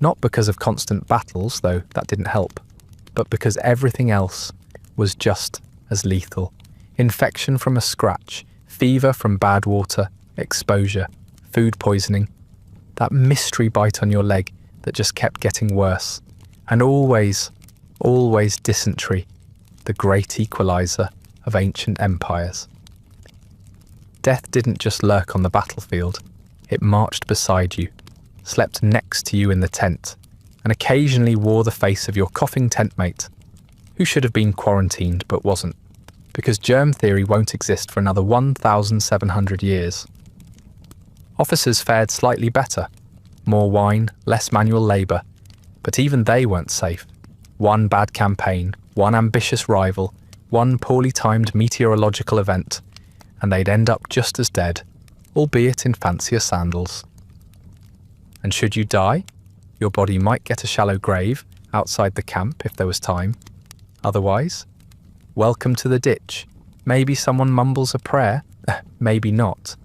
Not because of constant battles, though that didn't help, but because everything else was just as lethal. Infection from a scratch, fever from bad water, exposure, food poisoning, that mystery bite on your leg that just kept getting worse, and always dysentery, the great equalizer of ancient empires. Death didn't just lurk on the battlefield, it marched beside you, slept next to you in the tent, and occasionally wore the face of your coughing tent mate, who should have been quarantined but wasn't, because germ theory won't exist for another 1,700 years. Officers fared slightly better, more wine, less manual labour, but even they weren't safe. One bad campaign, one ambitious rival, one poorly timed meteorological event, and they'd end up just as dead, albeit in fancier sandals. And should you die, your body might get a shallow grave outside the camp if there was time. Otherwise, welcome to the ditch. Maybe someone mumbles a prayer Maybe not.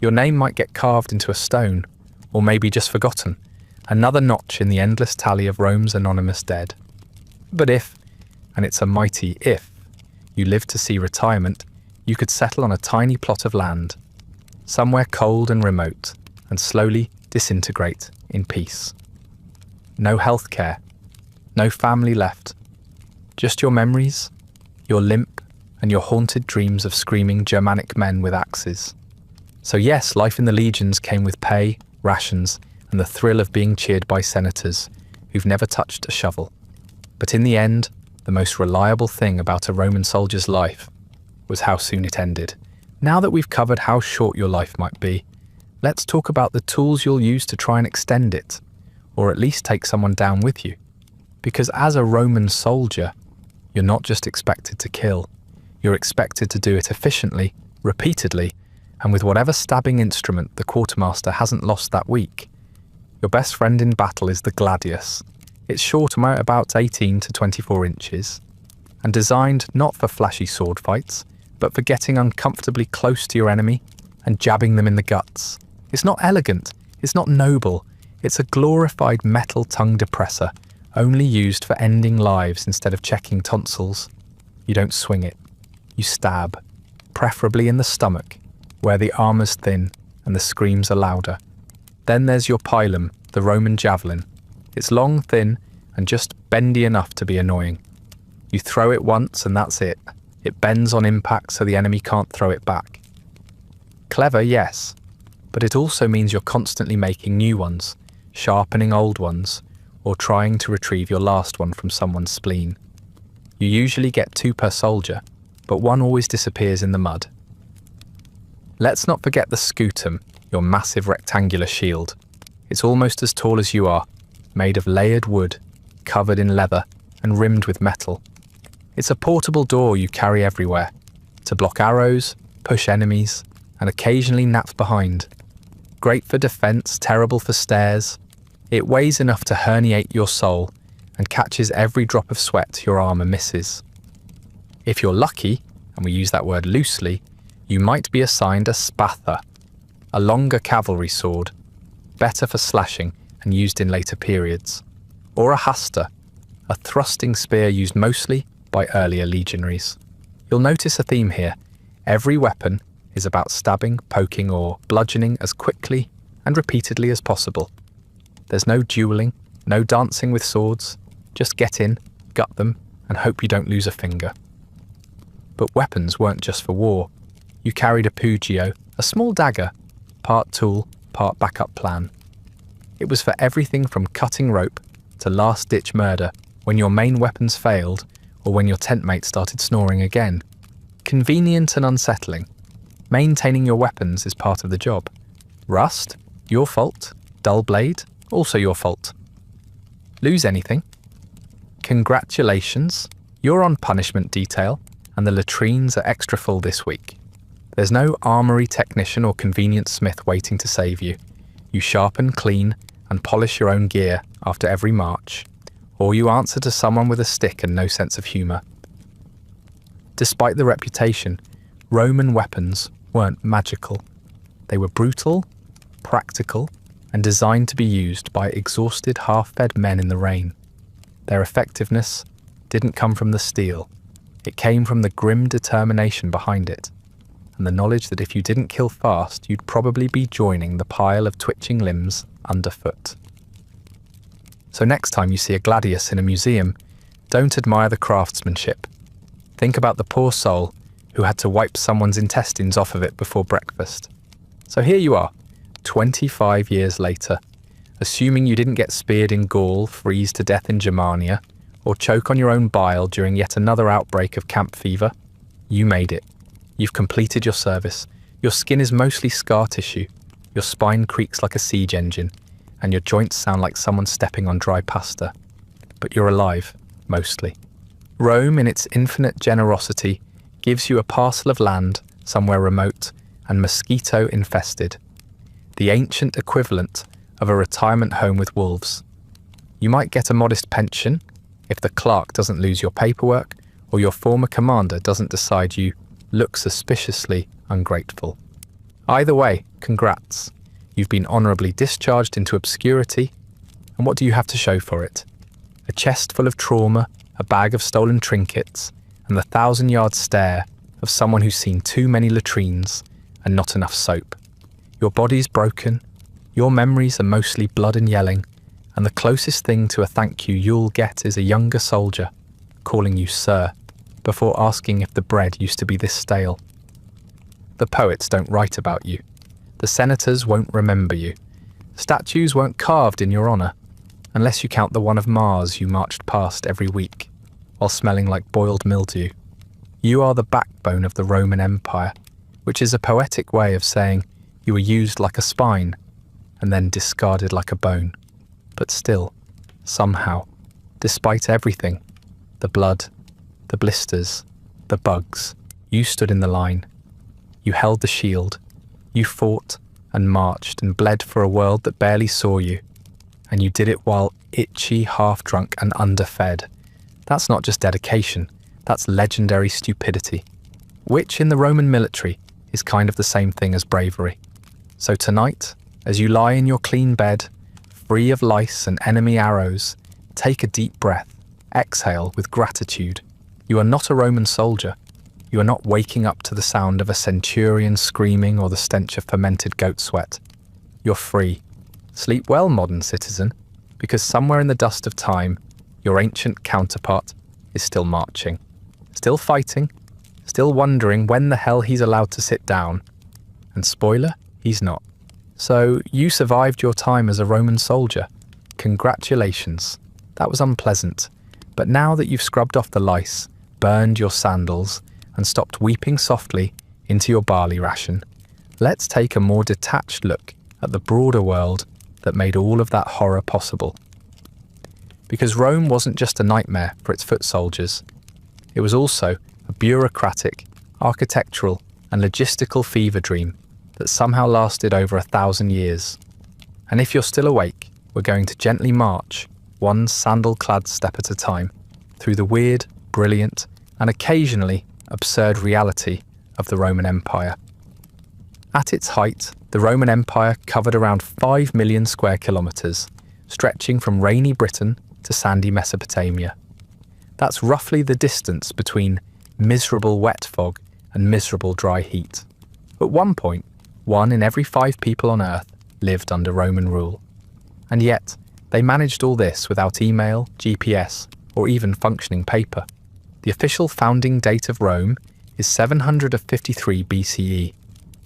Your name might get carved into a stone, or maybe just forgotten, another notch in the endless tally of Rome's anonymous dead. But if, and it's a mighty if, you live to see retirement, you could settle on a tiny plot of land, somewhere cold and remote, and slowly disintegrate in peace. No healthcare, no family left, just your memories, your limp, and your haunted dreams of screaming Germanic men with axes. So yes, life in the legions came with pay, rations, and the thrill of being cheered by senators who've never touched a shovel. But in the end, the most reliable thing about a Roman soldier's life was how soon it ended. Now that we've covered how short your life might be, let's talk about the tools you'll use to try and extend it, or at least take someone down with you. Because as a Roman soldier, you're not just expected to kill, you're expected to do it efficiently, repeatedly, and with whatever stabbing instrument the quartermaster hasn't lost that week. Your best friend in battle is the gladius. It's short, about 18 to 24 inches, and designed not for flashy sword fights, but for getting uncomfortably close to your enemy and jabbing them in the guts. It's not elegant, it's not noble, it's a glorified metal tongue depressor, only used for ending lives instead of checking tonsils. You don't swing it, you stab, preferably in the stomach, where the armour's thin and the screams are louder. Then there's your pilum, the Roman javelin. It's long, thin, and just bendy enough to be annoying. You throw it once and that's it. It bends on impact so the enemy can't throw it back. Clever, yes, but it also means you're constantly making new ones, sharpening old ones, or trying to retrieve your last one from someone's spleen. You usually get 2 per soldier, but one always disappears in the mud. Let's not forget the scutum, your massive rectangular shield. It's almost as tall as you are, made of layered wood, covered in leather, and rimmed with metal. It's a portable door you carry everywhere, to block arrows, push enemies, and occasionally nap behind. Great for defense, terrible for stairs. It weighs enough to herniate your soul and catches every drop of sweat your armor misses. If you're lucky, and we use that word loosely, you might be assigned a spatha, a longer cavalry sword, better for slashing and used in later periods, or a hasta, a thrusting spear used mostly by earlier legionaries. You'll notice a theme here. Every weapon is about stabbing, poking, or bludgeoning as quickly and repeatedly as possible. There's no dueling, no dancing with swords, just get in, gut them, and hope you don't lose a finger. But weapons weren't just for war. You carried a pugio, a small dagger, part tool, part backup plan. It was for everything from cutting rope to last-ditch murder when your main weapons failed or when your tent mate started snoring again. Convenient and unsettling. Maintaining your weapons is part of the job. Rust? Your fault. Dull blade? Also your fault. Lose anything? Congratulations, you're on punishment detail and the latrines are extra full this week. There's no armory technician or convenience smith waiting to save you. You sharpen, clean, and polish your own gear after every march, or you answer to someone with a stick and no sense of humour. Despite the reputation, Roman weapons weren't magical. They were brutal, practical, and designed to be used by exhausted, half-fed men in the rain. Their effectiveness didn't come from the steel. It came from the grim determination behind it, and the knowledge that if you didn't kill fast, you'd probably be joining the pile of twitching limbs underfoot. So next time you see a gladius in a museum, don't admire the craftsmanship. Think about the poor soul who had to wipe someone's intestines off of it before breakfast. So here you are, 25 years later, assuming you didn't get speared in Gaul, freeze to death in Germania, or choke on your own bile during yet another outbreak of camp fever. You made it. You've completed your service. Your skin is mostly scar tissue. Your spine creaks like a siege engine, and your joints sound like someone stepping on dry pasta. But you're alive, mostly. Rome, in its infinite generosity, gives you a parcel of land somewhere remote and mosquito-infested, the ancient equivalent of a retirement home with wolves. You might get a modest pension if the clerk doesn't lose your paperwork or your former commander doesn't decide you look suspiciously ungrateful. Either way, congrats. You've been honourably discharged into obscurity, and what do you have to show for it? A chest full of trauma, a bag of stolen trinkets, and the 1,000-yard stare of someone who's seen too many latrines and not enough soap. Your body's broken, your memories are mostly blood and yelling, and the closest thing to a thank you you'll get is a younger soldier calling you sir, before asking if the bread used to be this stale. The poets don't write about you. The senators won't remember you. Statues weren't carved in your honour, unless you count the one of Mars you marched past every week, while smelling like boiled mildew. You are the backbone of the Roman Empire, which is a poetic way of saying you were used like a spine, and then discarded like a bone. But still, somehow, despite everything, the blood, the blisters, the bugs, you stood in the line. You held the shield. You fought and marched and bled for a world that barely saw you. And you did it while itchy, half-drunk and underfed. That's not just dedication, that's legendary stupidity, which in the Roman military is kind of the same thing as bravery. So tonight, as you lie in your clean bed, free of lice and enemy arrows, take a deep breath, exhale with gratitude. You are not a Roman soldier. You are not waking up to the sound of a centurion screaming or the stench of fermented goat sweat. You're free. Sleep well, modern citizen, because somewhere in the dust of time, your ancient counterpart is still marching, still fighting, still wondering when the hell he's allowed to sit down. And spoiler, he's not. So you survived your time as a Roman soldier. Congratulations. That was unpleasant. But now that you've scrubbed off the lice, burned your sandals, and stopped weeping softly into your barley ration, let's take a more detached look at the broader world that made all of that horror possible. Because Rome wasn't just a nightmare for its foot soldiers. It was also a bureaucratic, architectural, and logistical fever dream that somehow lasted over 1,000 years. And if you're still awake, we're going to gently march, one sandal-clad step at a time, through the weird, brilliant, and occasionally absurd reality of the Roman Empire. At its height, the Roman Empire covered around 5 million square kilometres, stretching from rainy Britain to sandy Mesopotamia. That's roughly the distance between miserable wet fog and miserable dry heat. At one point, 1 in every 5 people on Earth lived under Roman rule. And yet, they managed all this without email, GPS, or even functioning paper. The official founding date of Rome is 753 BCE,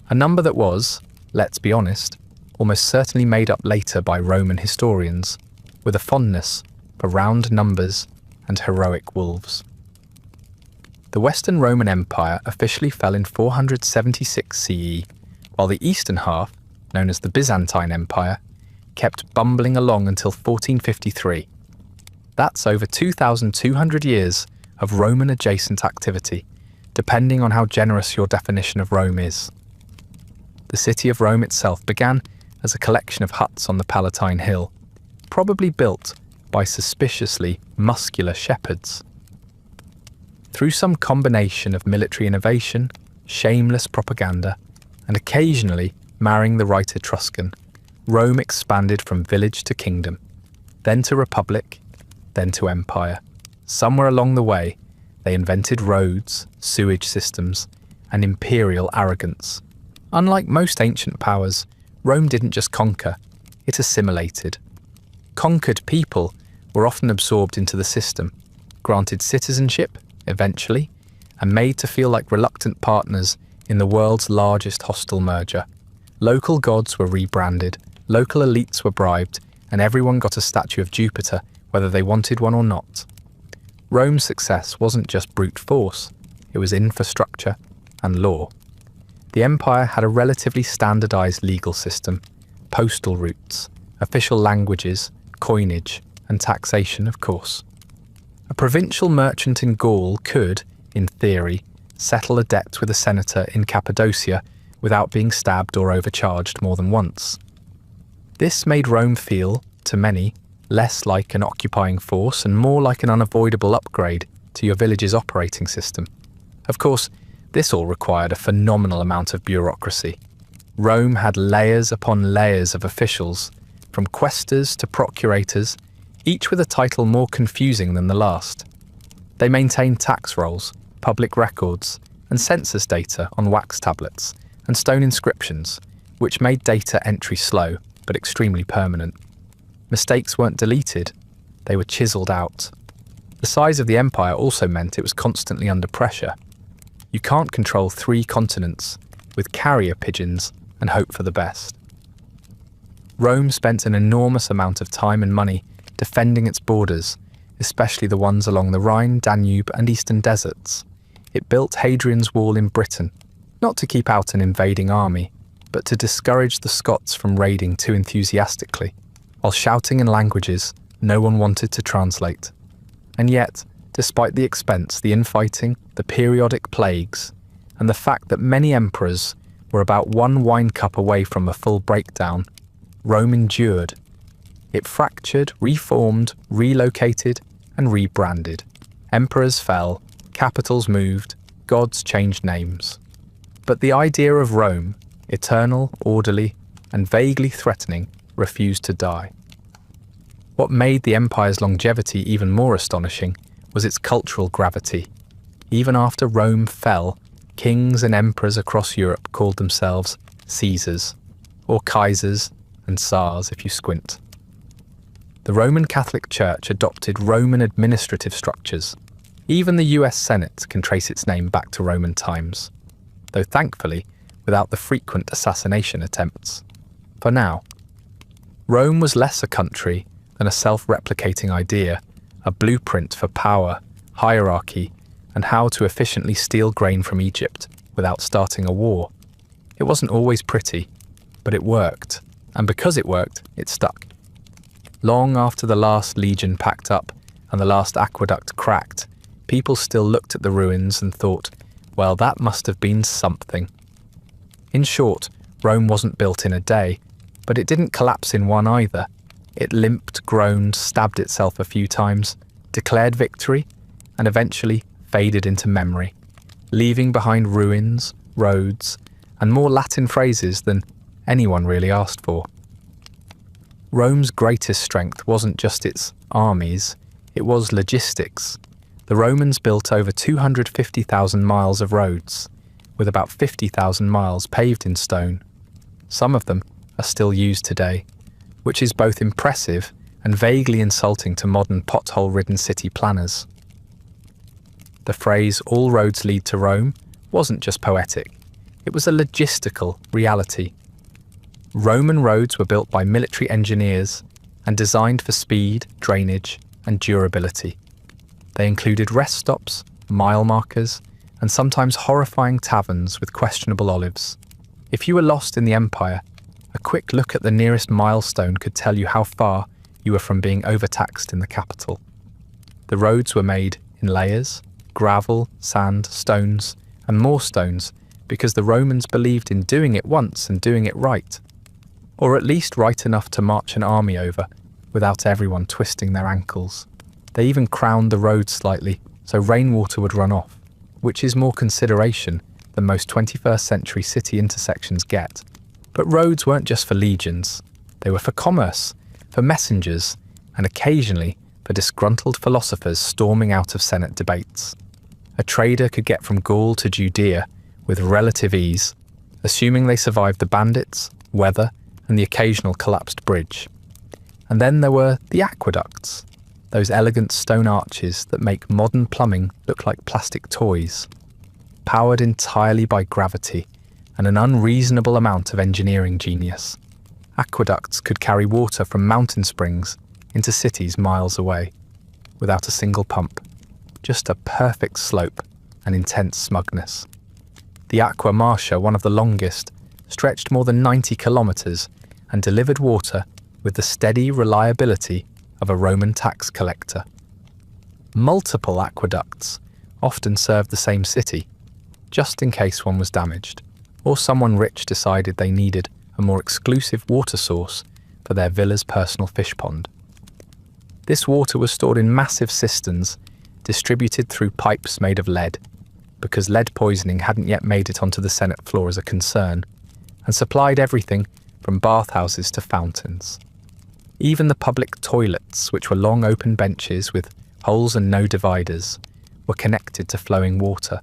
a number that was, let's be honest, almost certainly made up later by Roman historians, with a fondness for round numbers and heroic wolves. The Western Roman Empire officially fell in 476 CE, while the eastern half, known as the Byzantine Empire, kept bumbling along until 1453. That's over 2,200 years of Roman-adjacent activity, depending on how generous your definition of Rome is. The city of Rome itself began as a collection of huts on the Palatine Hill, probably built by suspiciously muscular shepherds. Through some combination of military innovation, shameless propaganda, and occasionally marrying the right Etruscan, Rome expanded from village to kingdom, then to republic, then to empire. Somewhere along the way, they invented roads, sewage systems, and imperial arrogance. Unlike most ancient powers, Rome didn't just conquer, it assimilated. Conquered people were often absorbed into the system, granted citizenship, eventually, and made to feel like reluctant partners in the world's largest hostile merger. Local gods were rebranded, local elites were bribed, and everyone got a statue of Jupiter, whether they wanted one or not. Rome's success wasn't just brute force, it was infrastructure and law. The empire had a relatively standardized legal system, postal routes, official languages, coinage, and taxation, of course. A provincial merchant in Gaul could, in theory, settle a debt with a senator in Cappadocia without being stabbed or overcharged more than once. This made Rome feel, to many, less like an occupying force and more like an unavoidable upgrade to your village's operating system. Of course, This all required a phenomenal amount of bureaucracy. Rome had layers upon layers of officials, from quaestors to procurators, each with a title more confusing than the last. They maintained tax rolls, public records, and census data on wax tablets and stone inscriptions, which made data entry slow but extremely permanent. Mistakes weren't deleted, they were chiseled out. The size of the empire also meant it was constantly under pressure. You can't control 3 continents with carrier pigeons and hope for the best. Rome spent an enormous amount of time and money defending its borders, especially the ones along the Rhine, Danube, and eastern deserts. It built Hadrian's Wall in Britain, not to keep out an invading army, but to discourage the Scots from raiding too enthusiastically, while shouting in languages no one wanted to translate. And yet, despite the expense, the infighting, the periodic plagues, and the fact that many emperors were about 1 wine cup away from a full breakdown, Rome endured. It fractured, reformed, relocated, and rebranded. Emperors fell, capitals moved, gods changed names. But the idea of Rome, eternal, orderly, and vaguely threatening, refused to die. What made the empire's longevity even more astonishing was its cultural gravity. Even after Rome fell, kings and emperors across Europe called themselves Caesars, or Kaisers and Tsars if you squint. The Roman Catholic Church adopted Roman administrative structures. Even the US Senate can trace its name back to Roman times, though thankfully without the frequent assassination attempts. For now, Rome was less a country than a self-replicating idea, a blueprint for power, hierarchy, and how to efficiently steal grain from Egypt without starting a war. It wasn't always pretty, but it worked, and because it worked, it stuck. Long after the last legion packed up and the last aqueduct cracked, people still looked at the ruins and thought, well, that must have been something. In short, Rome wasn't built in a day, but it didn't collapse in one either. It limped, groaned, stabbed itself a few times, declared victory, and eventually faded into memory, leaving behind ruins, roads, and more Latin phrases than anyone really asked for. Rome's greatest strength wasn't just its armies, it was logistics. The Romans built over 250,000 miles of roads, with about 50,000 miles paved in stone. Some of them are still used today, which is both impressive and vaguely insulting to modern pothole-ridden city planners. The phrase, "all roads lead to Rome," wasn't just poetic, it was a logistical reality. Roman roads were built by military engineers and designed for speed, drainage, and durability. They included rest stops, mile markers, and sometimes horrifying taverns with questionable olives. If you were lost in the empire, a quick look at the nearest milestone could tell you how far you were from being overtaxed in the capital. The roads were made in layers, gravel, sand, stones, and more stones because the Romans believed in doing it once and doing it right, or at least right enough to march an army over without everyone twisting their ankles. They even crowned the roads slightly so rainwater would run off, which is more consideration than most 21st century city intersections get. But roads weren't just for legions, they were for commerce, for messengers, and occasionally for disgruntled philosophers storming out of Senate debates. A trader could get from Gaul to Judea with relative ease, assuming they survived the bandits, weather, and the occasional collapsed bridge. And then there were the aqueducts, those elegant stone arches that make modern plumbing look like plastic toys. Powered entirely by gravity and an unreasonable amount of engineering genius, aqueducts could carry water from mountain springs into cities miles away, without a single pump, just a perfect slope and intense smugness. The Aqua Marcia, one of the longest, stretched more than 90 kilometres and delivered water with the steady reliability of a Roman tax collector. Multiple aqueducts often served the same city, just in case one was damaged, or someone rich decided they needed a more exclusive water source for their villa's personal fish pond. This water was stored in massive cisterns, distributed through pipes made of lead. because lead poisoning hadn't yet made it onto the Senate floor as a concern, and supplied everything from bathhouses to fountains. Even the public toilets, which were long open benches with holes and no dividers, were connected to flowing water,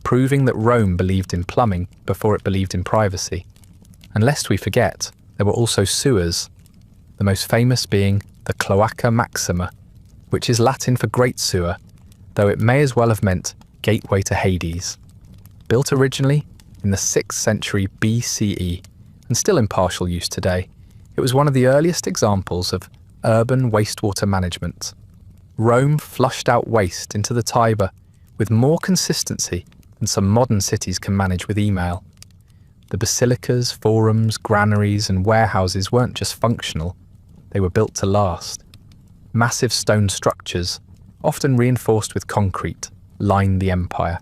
proving that Rome believed in plumbing before it believed in privacy. And lest we forget, there were also sewers, the most famous being the Cloaca Maxima, which is Latin for great sewer, though it may as well have meant gateway to Hades. Built originally in the 6th century BCE and still in partial use today, it was one of the earliest examples of urban wastewater management. Rome flushed out waste into the Tiber with more consistency than some modern cities can manage with email. The basilicas, forums, granaries, and warehouses weren't just functional, they were built to last. Massive stone structures, often reinforced with concrete, lined the empire.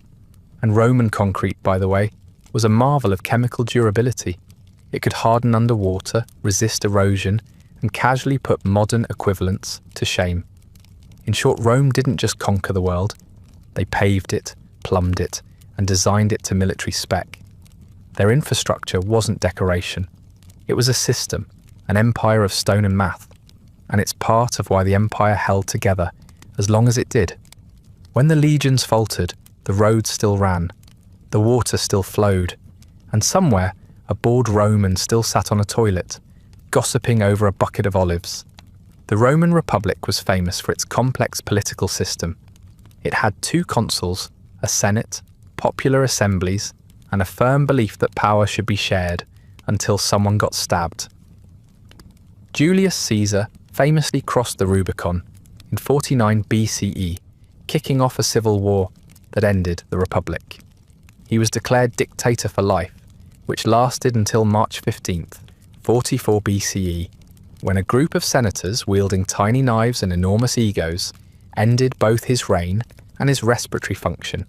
And Roman concrete, by the way, was a marvel of chemical durability. It could harden underwater, resist erosion, and casually put modern equivalents to shame. In short, Rome didn't just conquer the world. They paved it, plumbed it, and designed it to military spec. Their infrastructure wasn't decoration. It was a system, an empire of stone and math, and it's part of why the empire held together as long as it did. When the legions faltered, the roads still ran, the water still flowed, and somewhere a bored Roman still sat on a toilet, gossiping over a bucket of olives. The Roman Republic was famous for its complex political system. It had 2 consuls, a senate, popular assemblies, and a firm belief that power should be shared until someone got stabbed. Julius Caesar famously crossed the Rubicon in 49 BCE, kicking off a civil war that ended the Republic. He was declared dictator for life, which lasted until March 15th, 44 BCE, when a group of senators wielding tiny knives and enormous egos ended both his reign and his respiratory function.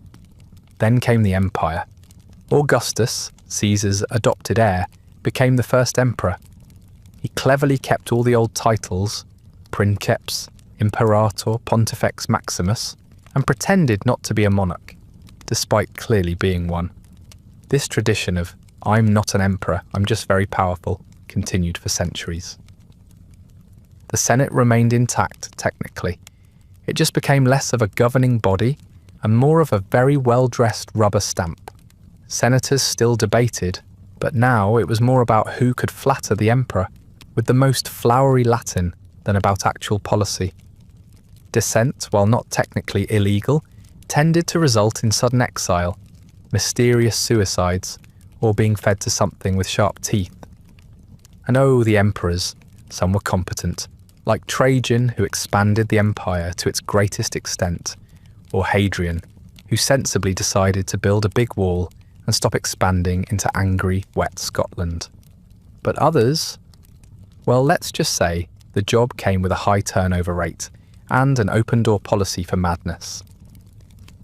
Then came the empire. Augustus, Caesar's adopted heir, became the first emperor. He cleverly kept all the old titles, princeps, imperator, pontifex maximus, and pretended not to be a monarch, despite clearly being one. This tradition of, "I'm not an emperor, I'm just very powerful," continued for centuries. The Senate remained intact, technically. It just became less of a governing body and more of a very well-dressed rubber stamp. Senators still debated, but now it was more about who could flatter the emperor with the most flowery Latin than about actual policy. Dissent, while not technically illegal, tended to result in sudden exile, mysterious suicides, or being fed to something with sharp teeth. And oh, the emperors, some were competent, like Trajan, who expanded the empire to its greatest extent, or Hadrian, who sensibly decided to build a big wall and stop expanding into angry, wet Scotland. But others, well, let's just say the job came with a high turnover rate and an open-door policy for madness.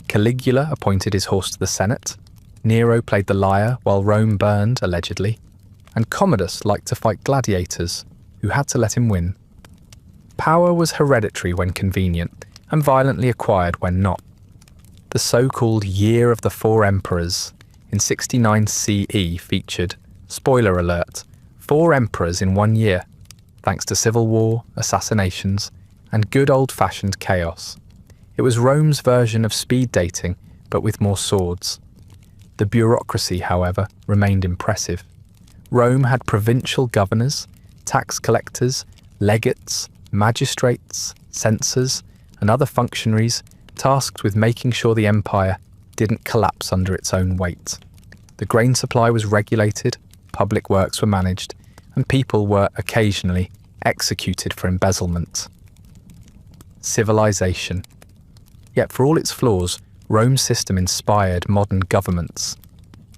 Caligula appointed his horse to the Senate, Nero played the lyre while Rome burned, allegedly, and Commodus liked to fight gladiators, who had to let him win. Power was hereditary when convenient, and violently acquired when not. The so-called Year of the Four Emperors in 69 CE featured, spoiler alert, 4 emperors in 1 year, thanks to civil war, assassinations, and good old-fashioned chaos. It was Rome's version of speed dating, but with more swords. The bureaucracy, however, remained impressive. Rome had provincial governors, tax collectors, legates, magistrates, censors, and other functionaries tasked with making sure the empire didn't collapse under its own weight. The grain supply was regulated, public works were managed, and people were occasionally executed for embezzlement. Civilization. Yet for all its flaws, Rome's system inspired modern governments.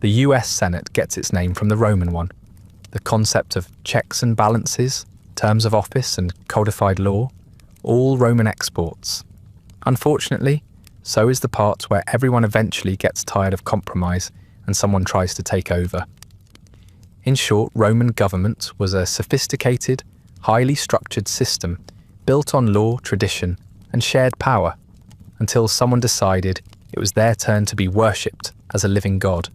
The US Senate gets its name from the Roman one. The concept of checks and balances, terms of office and codified law, all Roman exports. Unfortunately, so is the part where everyone eventually gets tired of compromise and someone tries to take over. In short, Roman government was a sophisticated, highly structured system built on law, tradition, and shared power, until someone decided it was their turn to be worshipped as a living god.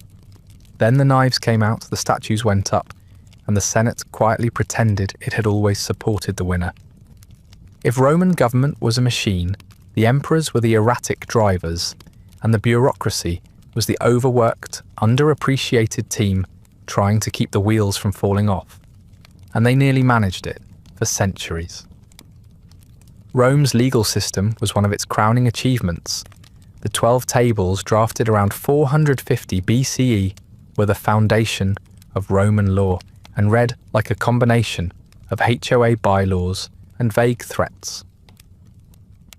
Then the knives came out, the statues went up, and the Senate quietly pretended it had always supported the winner. If Roman government was a machine, the emperors were the erratic drivers, and the bureaucracy was the overworked, underappreciated team trying to keep the wheels from falling off. And they nearly managed it for centuries. Rome's legal system was one of its crowning achievements. The 12 tables, drafted around 450 BCE, were the foundation of Roman law and read like a combination of HOA bylaws and vague threats.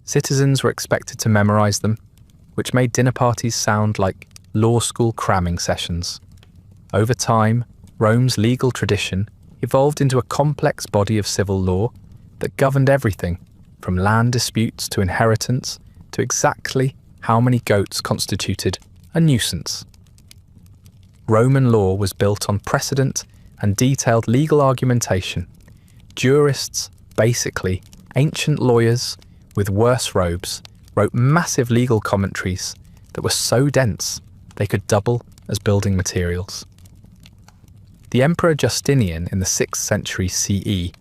Citizens were expected to memorize them, which made dinner parties sound like law school cramming sessions. Over time, Rome's legal tradition evolved into a complex body of civil law that governed everything from land disputes to inheritance to exactly how many goats constituted a nuisance. Roman law was built on precedent and detailed legal argumentation. Jurists, basically ancient lawyers with worse robes, wrote massive legal commentaries that were so dense they could double as building materials. The Emperor Justinian in the 6th century CE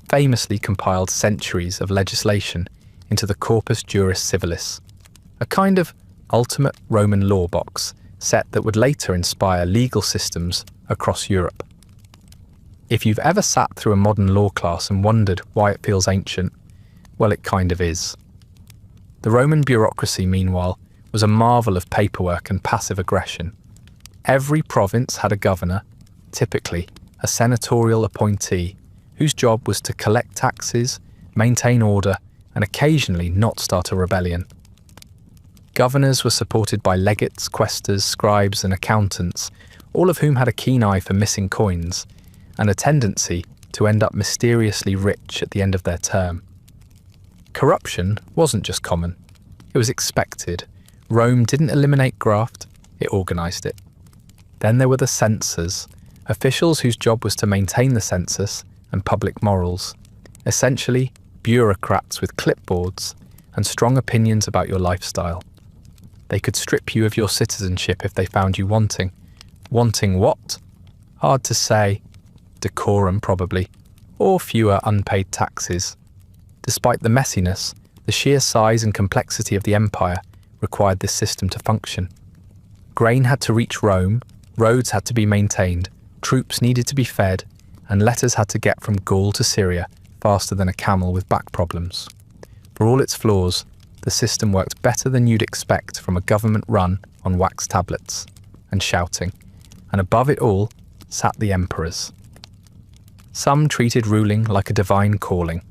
famously compiled centuries of legislation into the Corpus Juris Civilis, a kind of ultimate Roman law box set that would later inspire legal systems across Europe. If you've ever sat through a modern law class and wondered why it feels ancient, well, it kind of is. The Roman bureaucracy, meanwhile, was a marvel of paperwork and passive aggression. Every province had a governor, typically a senatorial appointee, whose job was to collect taxes, maintain order, and occasionally not start a rebellion. Governors were supported by legates, quaestors, scribes, and accountants, all of whom had a keen eye for missing coins, and a tendency to end up mysteriously rich at the end of their term. Corruption wasn't just common, it was expected. Rome didn't eliminate graft, it organised it. Then there were the censors, officials whose job was to maintain the census and public morals, essentially bureaucrats with clipboards and strong opinions about your lifestyle. They could strip you of your citizenship if they found you wanting. Wanting what? Hard to say. Decorum, probably, or fewer unpaid taxes. Despite the messiness, the sheer size and complexity of the empire required this system to function. Grain had to reach Rome, roads had to be maintained, troops needed to be fed, and letters had to get from Gaul to Syria faster than a camel with back problems. For all its flaws, the system worked better than you'd expect from a government run on wax tablets and shouting, and above it all sat the emperors. Some treated ruling like a divine calling.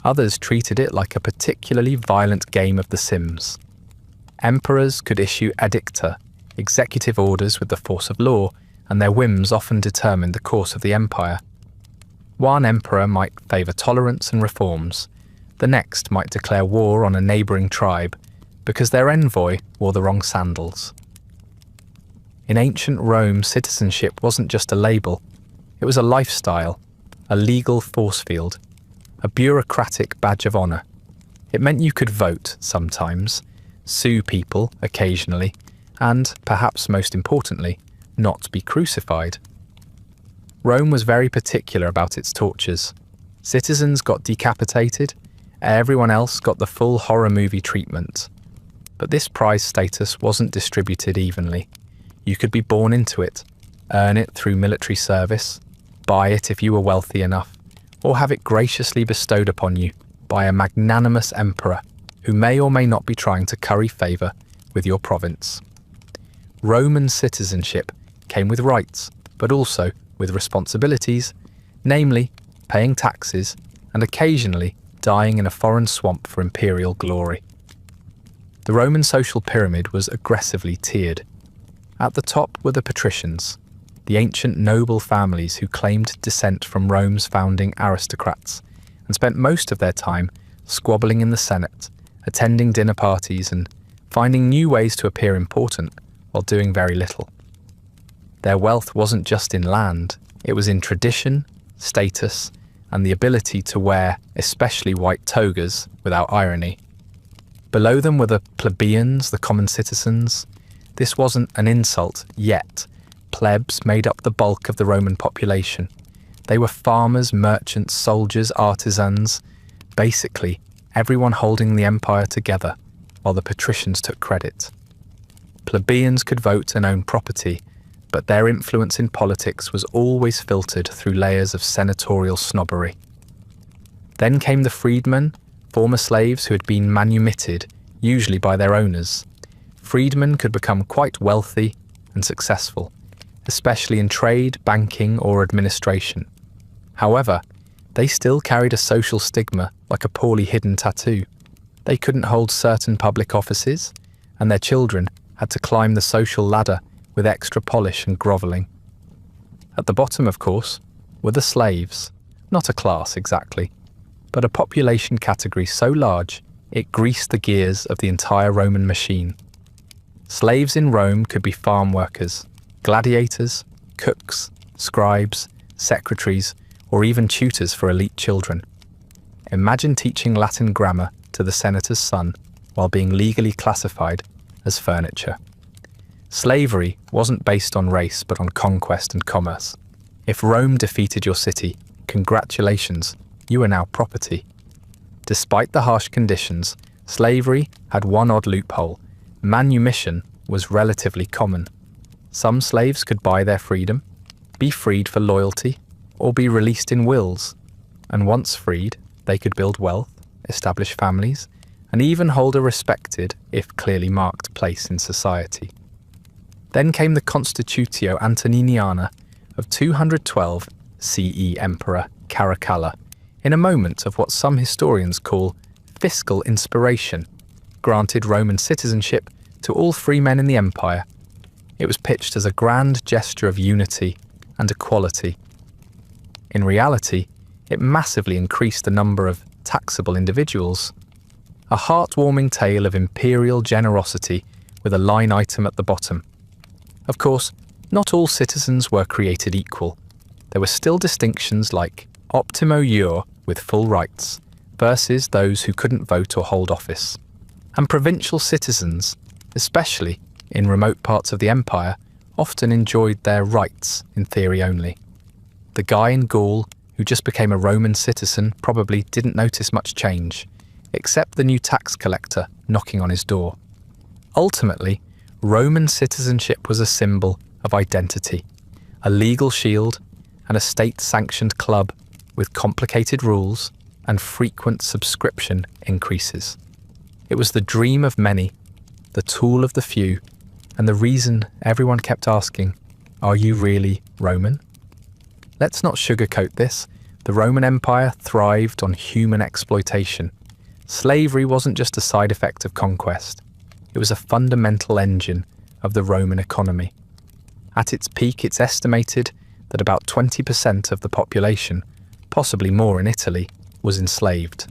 Others treated it like a particularly violent game of The Sims. Emperors could issue edicta, executive orders with the force of law, and their whims often determined the course of the empire. One emperor might favour tolerance and reforms. The next might declare war on a neighbouring tribe because their envoy wore the wrong sandals. In ancient Rome, citizenship wasn't just a label. It was a lifestyle, a legal force field, a bureaucratic badge of honour. It meant you could vote sometimes, sue people occasionally, and, perhaps most importantly, not be crucified. Rome was very particular about its tortures. Citizens got decapitated, everyone else got the full horror movie treatment. But this prize status wasn't distributed evenly. You could be born into it, earn it through military service, buy it if you were wealthy enough, or have it graciously bestowed upon you by a magnanimous emperor who may or may not be trying to curry favour with your province. Roman citizenship came with rights, but also with responsibilities, namely paying taxes and occasionally dying in a foreign swamp for imperial glory. The Roman social pyramid was aggressively tiered. At the top were the patricians, the ancient noble families who claimed descent from Rome's founding aristocrats and spent most of their time squabbling in the Senate, attending dinner parties and finding new ways to appear important while doing very little. Their wealth wasn't just in land, it was in tradition, status, and the ability to wear especially white togas without irony. Below them were the plebeians, the common citizens. This wasn't an insult yet. Plebs made up the bulk of the Roman population. They were farmers, merchants, soldiers, artisans, basically everyone holding the empire together, while the patricians took credit. Plebeians could vote and own property, but their influence in politics was always filtered through layers of senatorial snobbery. Then came the freedmen, former slaves who had been manumitted, usually by their owners. Freedmen could become quite wealthy and successful, especially in trade, banking, or administration. However, they still carried a social stigma like a poorly hidden tattoo. They couldn't hold certain public offices, and their children had to climb the social ladder with extra polish and grovelling. At the bottom, of course, were the slaves, not a class exactly, but a population category so large it greased the gears of the entire Roman machine. Slaves in Rome could be farm workers, gladiators, cooks, scribes, secretaries, or even tutors for elite children. Imagine teaching Latin grammar to the senator's son while being legally classified as furniture. Slavery wasn't based on race but on conquest and commerce. If Rome defeated your city, congratulations, you are now property. Despite the harsh conditions, slavery had one odd loophole. Manumission was relatively common. Some slaves could buy their freedom, be freed for loyalty, or be released in wills. And once freed, they could build wealth, establish families, and even hold a respected, if clearly marked, place in society. Then came the Constitutio Antoniniana of 212 CE Emperor Caracalla, in a moment of what some historians call fiscal inspiration, granted Roman citizenship to all free men in the empire. It was pitched as a grand gesture of unity and equality. In reality, it massively increased the number of taxable individuals. A heartwarming tale of imperial generosity with a line item at the bottom. Of course, not all citizens were created equal. There were still distinctions like optimo jure with full rights versus those who couldn't vote or hold office. And provincial citizens, especially in remote parts of the empire, often enjoyed their rights in theory only. The guy in Gaul who just became a Roman citizen probably didn't notice much change, except the new tax collector knocking on his door. Ultimately, Roman citizenship was a symbol of identity, a legal shield, and a state-sanctioned club with complicated rules and frequent subscription increases. It was the dream of many, the tool of the few, and the reason everyone kept asking, "Are you really Roman?" Let's not sugarcoat this. The Roman Empire thrived on human exploitation. Slavery wasn't just a side effect of conquest. It was a fundamental engine of the Roman economy. At its peak, it's estimated that about 20% of the population, possibly more in Italy, was enslaved.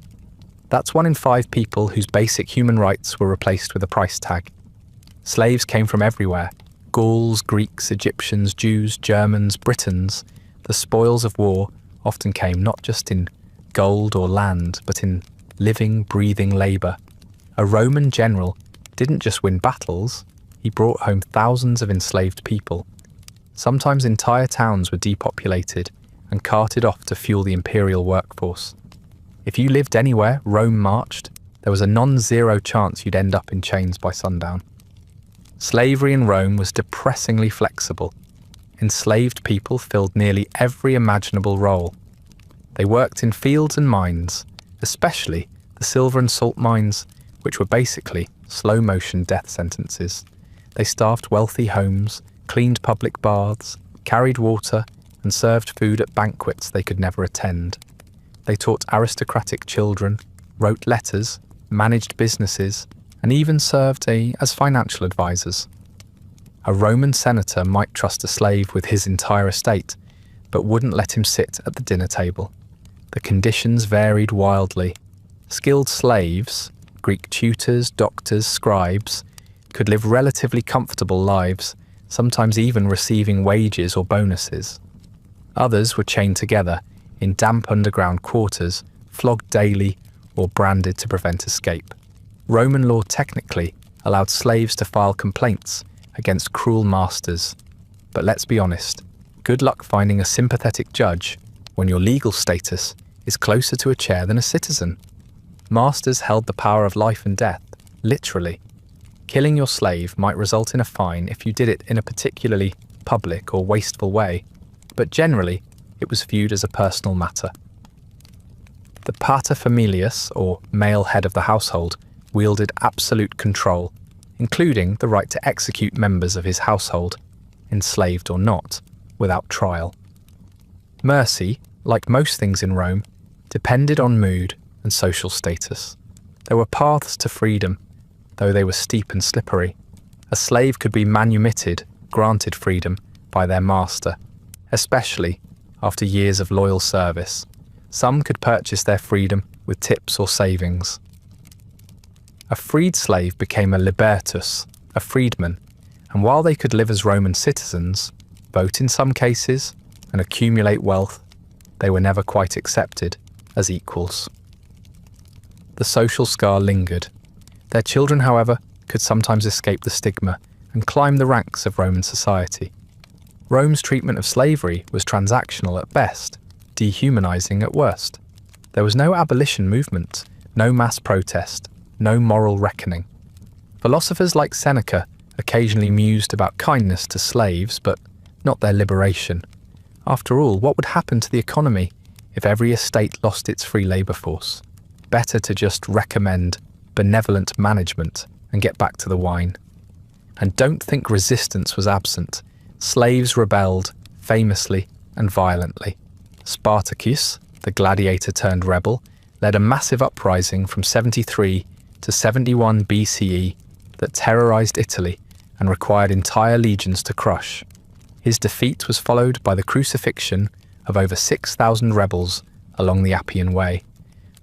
That's 1 in 5 people whose basic human rights were replaced with a price tag. Slaves came from everywhere: Gauls, Greeks, Egyptians, Jews, Germans, Britons. The spoils of war often came not just in gold or land, but in living, breathing labour. A Roman general didn't just win battles, he brought home thousands of enslaved people. Sometimes entire towns were depopulated and carted off to fuel the imperial workforce. If you lived anywhere Rome marched, there was a non-zero chance you'd end up in chains by sundown. Slavery in Rome was depressingly flexible. Enslaved people filled nearly every imaginable role. They worked in fields and mines, especially the silver and salt mines, which were basically slow-motion death sentences. They staffed wealthy homes, cleaned public baths, carried water, and served food at banquets they could never attend. They taught aristocratic children, wrote letters, managed businesses, and even served as financial advisors. A Roman senator might trust a slave with his entire estate, but wouldn't let him sit at the dinner table. The conditions varied wildly. Skilled slaves, Greek tutors, doctors, scribes, could live relatively comfortable lives, sometimes even receiving wages or bonuses. Others were chained together in damp underground quarters, flogged daily, or branded to prevent escape. Roman law technically allowed slaves to file complaints against cruel masters. But let's be honest, good luck finding a sympathetic judge when your legal status is closer to a chair than a citizen. Masters held the power of life and death, literally. Killing your slave might result in a fine if you did it in a particularly public or wasteful way, but generally it was viewed as a personal matter. The paterfamilias, or male head of the household, wielded absolute control, including the right to execute members of his household, enslaved or not, without trial. Mercy, like most things in Rome, depended on mood and social status. There were paths to freedom, though they were steep and slippery. A slave could be manumitted, granted freedom, by their master, especially after years of loyal service. Some could purchase their freedom with tips or savings. A freed slave became a libertus, a freedman, and while they could live as Roman citizens, vote in some cases, and accumulate wealth, they were never quite accepted as equals. The social scar lingered. Their children, however, could sometimes escape the stigma and climb the ranks of Roman society. Rome's treatment of slavery was transactional at best, dehumanizing at worst. There was no abolition movement, no mass protest, no moral reckoning. Philosophers like Seneca occasionally mused about kindness to slaves, but not their liberation. After all, what would happen to the economy if every estate lost its free labour force? Better to just recommend benevolent management and get back to the wine. And don't think resistance was absent. Slaves rebelled, famously and violently. Spartacus, the gladiator turned rebel, led a massive uprising from 73 to 71 BCE that terrorized Italy and required entire legions to crush. His defeat was followed by the crucifixion of over 6,000 rebels along the Appian Way,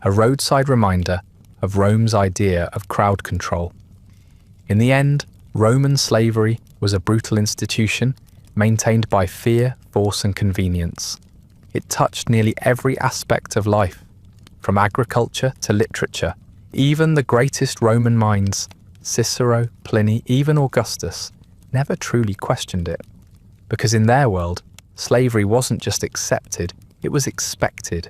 a roadside reminder of Rome's idea of crowd control. In the end, Roman slavery was a brutal institution maintained by fear, force, and convenience. It touched nearly every aspect of life, from agriculture to literature. Even the greatest Roman minds, Cicero, Pliny, even Augustus, never truly questioned it. Because in their world, slavery wasn't just accepted, it was expected.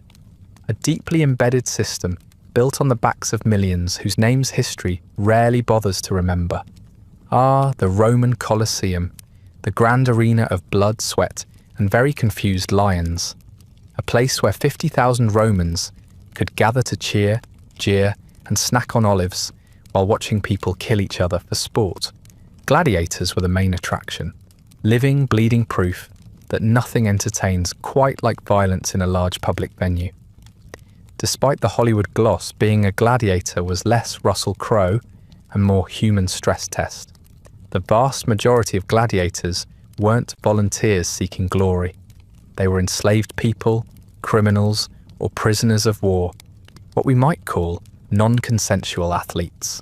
A deeply embedded system built on the backs of millions whose names history rarely bothers to remember. Ah, the Roman Colosseum, the grand arena of blood, sweat, and very confused lions. A place where 50,000 Romans could gather to cheer, jeer, and snack on olives while watching people kill each other for sport. Gladiators were the main attraction, living, bleeding proof that nothing entertains quite like violence in a large public venue. Despite the Hollywood gloss, being a gladiator was less Russell Crowe and more human stress test. The vast majority of gladiators weren't volunteers seeking glory. They were enslaved people, criminals, or prisoners of war, what we might call non-consensual athletes.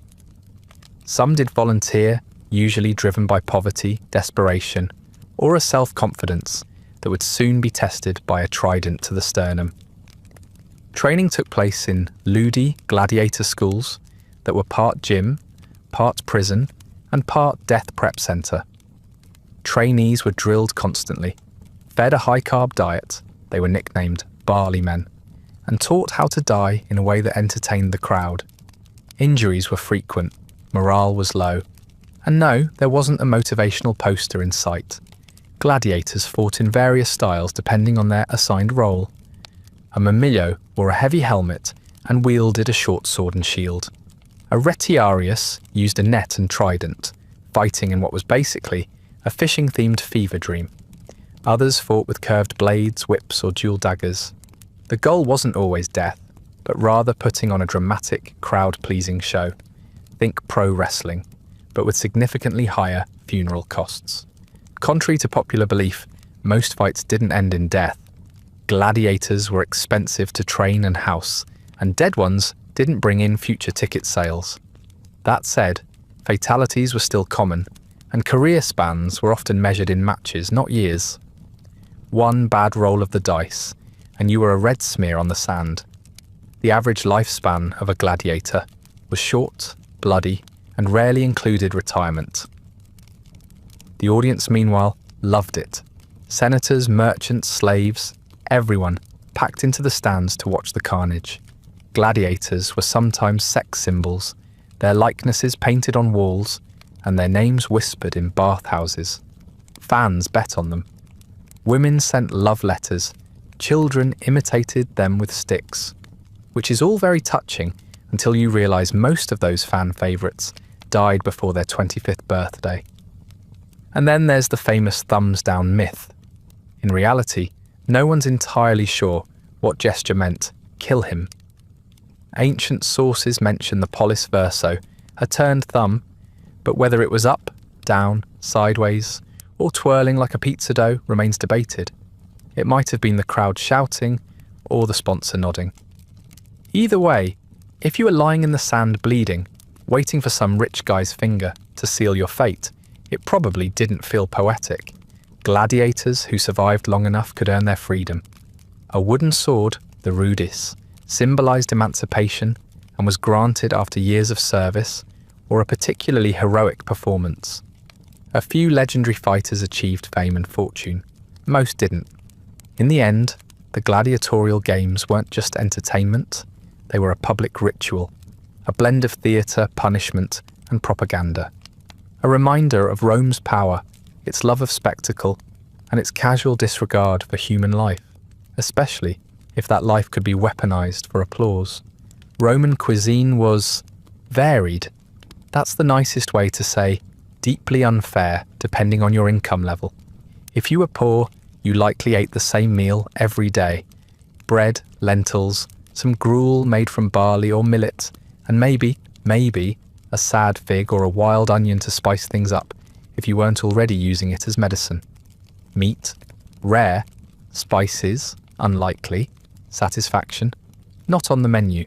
Some did volunteer, usually driven by poverty, desperation, or a self-confidence that would soon be tested by a trident to the sternum. Training took place in ludi gladiator schools that were part gym, part prison, and part death prep center. Trainees were drilled constantly, fed a high-carb diet, they were nicknamed barley men, and taught how to die in a way that entertained the crowd. Injuries were frequent, morale was low, and no, there wasn't a motivational poster in sight. Gladiators fought in various styles depending on their assigned role. A mumillo wore a heavy helmet and wielded a short sword and shield. A retiarius used a net and trident, fighting in what was basically a fishing-themed fever dream. Others fought with curved blades, whips, or dual daggers. The goal wasn't always death, but rather putting on a dramatic, crowd-pleasing show. Think pro wrestling, but with significantly higher funeral costs. Contrary to popular belief, most fights didn't end in death. Gladiators were expensive to train and house, and dead ones didn't bring in future ticket sales. That said, fatalities were still common, and career spans were often measured in matches, not years. One bad roll of the dice, and you were a red smear on the sand. The average lifespan of a gladiator was short, bloody, and rarely included retirement. The audience, meanwhile, loved it. Senators, merchants, slaves, everyone packed into the stands to watch the carnage. Gladiators were sometimes sex symbols, their likenesses painted on walls, and their names whispered in bathhouses. Fans bet on them. Women sent love letters. Children imitated them with sticks. Which is all very touching until you realise most of those fan favourites died before their 25th birthday. And then there's the famous thumbs down myth. In reality, no one's entirely sure what gesture meant, kill him. Ancient sources mention the pollis verso, a turned thumb, but whether it was up, down, sideways, or twirling like a pizza dough remains debated. It might have been the crowd shouting, or the sponsor nodding. Either way, if you were lying in the sand bleeding, waiting for some rich guy's finger to seal your fate, it probably didn't feel poetic. Gladiators who survived long enough could earn their freedom. A wooden sword, the rudis, symbolised emancipation and was granted after years of service or a particularly heroic performance. A few legendary fighters achieved fame and fortune. Most didn't. In the end, the gladiatorial games weren't just entertainment, they were a public ritual, a blend of theatre, punishment, and propaganda. A reminder of Rome's power, its love of spectacle, and its casual disregard for human life, especially if that life could be weaponized for applause. Roman cuisine was varied. That's the nicest way to say deeply unfair depending on your income level. If you were poor, you likely ate the same meal every day. Bread, lentils, some gruel made from barley or millet, and maybe, a sad fig or a wild onion to spice things up if you weren't already using it as medicine. Meat, rare. Spices, unlikely. Satisfaction, not on the menu.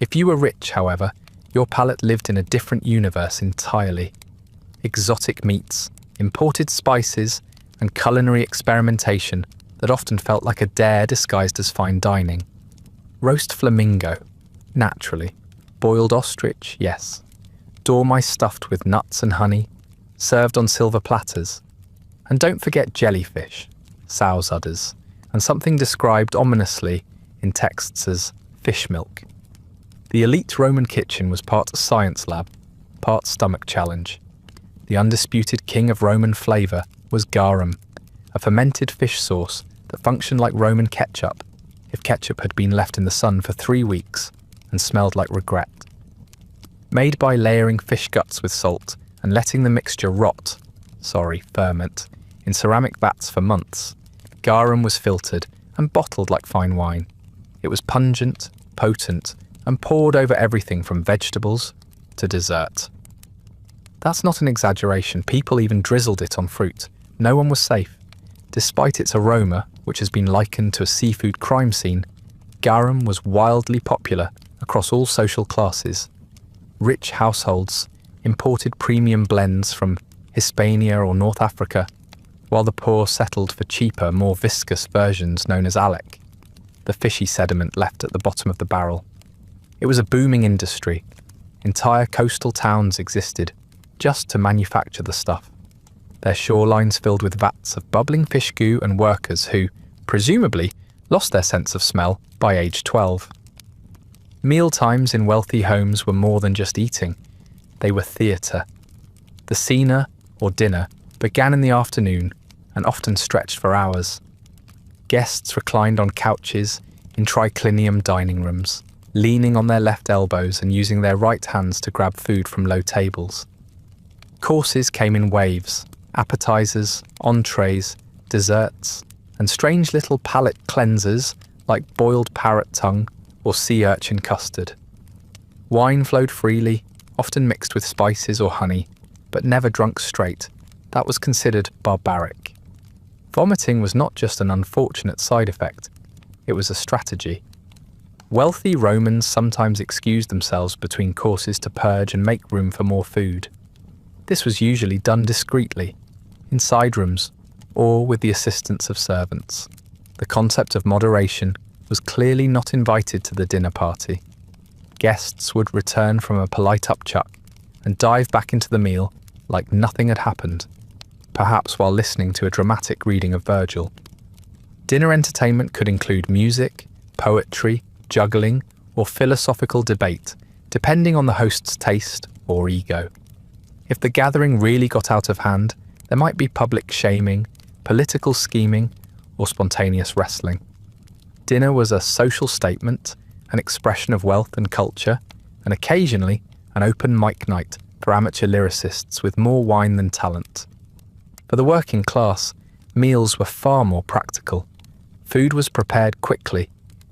If you were rich, however, your palate lived in a different universe entirely. Exotic meats, imported spices, and culinary experimentation that often felt like a dare disguised as fine dining. Roast flamingo, naturally. Boiled ostrich, yes. Dormice stuffed with nuts and honey, served on silver platters. And don't forget jellyfish, sow's udders, and something described ominously in texts as fish milk. The elite Roman kitchen was part science lab, part stomach challenge. The undisputed king of Roman flavour was garum, a fermented fish sauce that functioned like Roman ketchup if ketchup had been left in the sun for 3 weeks and smelled like regret. Made by layering fish guts with salt and letting the mixture ferment, in ceramic vats for months, garum was filtered and bottled like fine wine. It was pungent, potent, and poured over everything from vegetables to dessert. That's not an exaggeration. People even drizzled it on fruit. No one was safe. Despite its aroma, which has been likened to a seafood crime scene, garum was wildly popular across all social classes. Rich households imported premium blends from Hispania or North Africa, while the poor settled for cheaper, more viscous versions known as alec, the fishy sediment left at the bottom of the barrel. It was a booming industry. Entire coastal towns existed just to manufacture the stuff, their shorelines filled with vats of bubbling fish goo and workers who, presumably, lost their sense of smell by age 12. Meal times in wealthy homes were more than just eating. They were theatre. The cena, or dinner, began in the afternoon and often stretched for hours. Guests reclined on couches in triclinium dining rooms, leaning on their left elbows and using their right hands to grab food from low tables. Courses came in waves, appetizers, entrees, desserts, and strange little palate cleansers like boiled parrot tongue or sea urchin custard. Wine flowed freely, often mixed with spices or honey, but never drunk straight. That was considered barbaric. Vomiting was not just an unfortunate side effect, it was a strategy. Wealthy Romans sometimes excused themselves between courses to purge and make room for more food. This was usually done discreetly, in side rooms, or with the assistance of servants. The concept of moderation was clearly not invited to the dinner party. Guests would return from a polite upchuck and dive back into the meal like nothing had happened, perhaps while listening to a dramatic reading of Virgil. Dinner entertainment could include music, poetry, juggling, or philosophical debate, depending on the host's taste or ego. If the gathering really got out of hand, there might be public shaming, political scheming, or spontaneous wrestling. Dinner was a social statement, an expression of wealth and culture, and occasionally an open mic night for amateur lyricists with more wine than talent. For the working class, meals were far more practical. Food was prepared quickly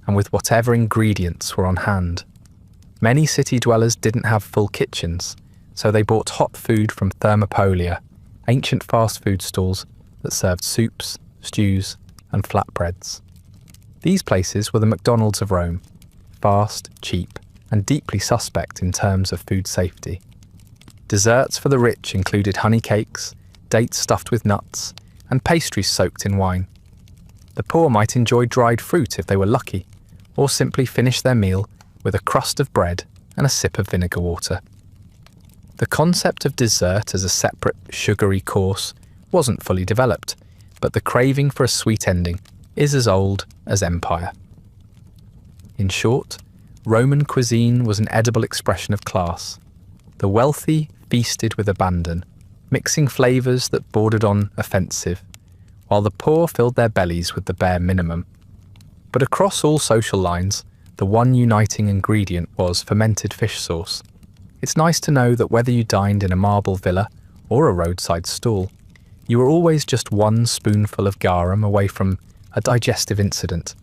and with whatever ingredients were on hand. Many city dwellers didn't have full kitchens, so they bought hot food from thermopolia, ancient fast food stalls that served soups, stews, and flatbreads. These places were the McDonald's of Rome, fast, cheap, and deeply suspect in terms of food safety. Desserts for the rich included honey cakes, dates stuffed with nuts, and pastries soaked in wine. The poor might enjoy dried fruit if they were lucky, or simply finish their meal with a crust of bread and a sip of vinegar water. The concept of dessert as a separate, sugary course wasn't fully developed, but the craving for a sweet ending is as old as empire. In short, Roman cuisine was an edible expression of class. The wealthy feasted with abandon, mixing flavours that bordered on offensive, while the poor filled their bellies with the bare minimum. But across all social lines, the one uniting ingredient was fermented fish sauce. It's nice to know that whether you dined in a marble villa or a roadside stall, you were always just one spoonful of garum away from a digestive incident.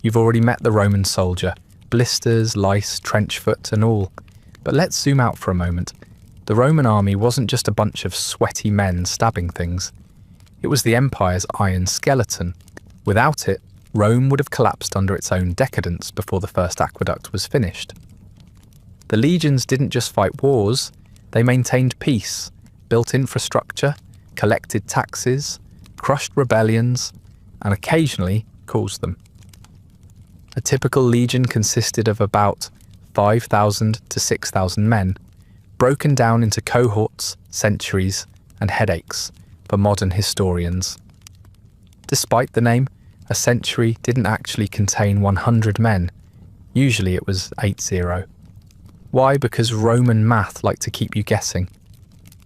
You've already met the Roman soldier, blisters, lice, trench foot and all. But let's zoom out for a moment. The Roman army wasn't just a bunch of sweaty men stabbing things. It was the empire's iron skeleton. Without it, Rome would have collapsed under its own decadence before the first aqueduct was finished. The legions didn't just fight wars, they maintained peace, built infrastructure, collected taxes, crushed rebellions, and occasionally caused them. A typical legion consisted of about 5,000 to 6,000 men, broken down into cohorts, centuries, and headaches for modern historians. Despite the name, a century didn't actually contain 100 men. Usually it was 80. Why? Because Roman math liked to keep you guessing.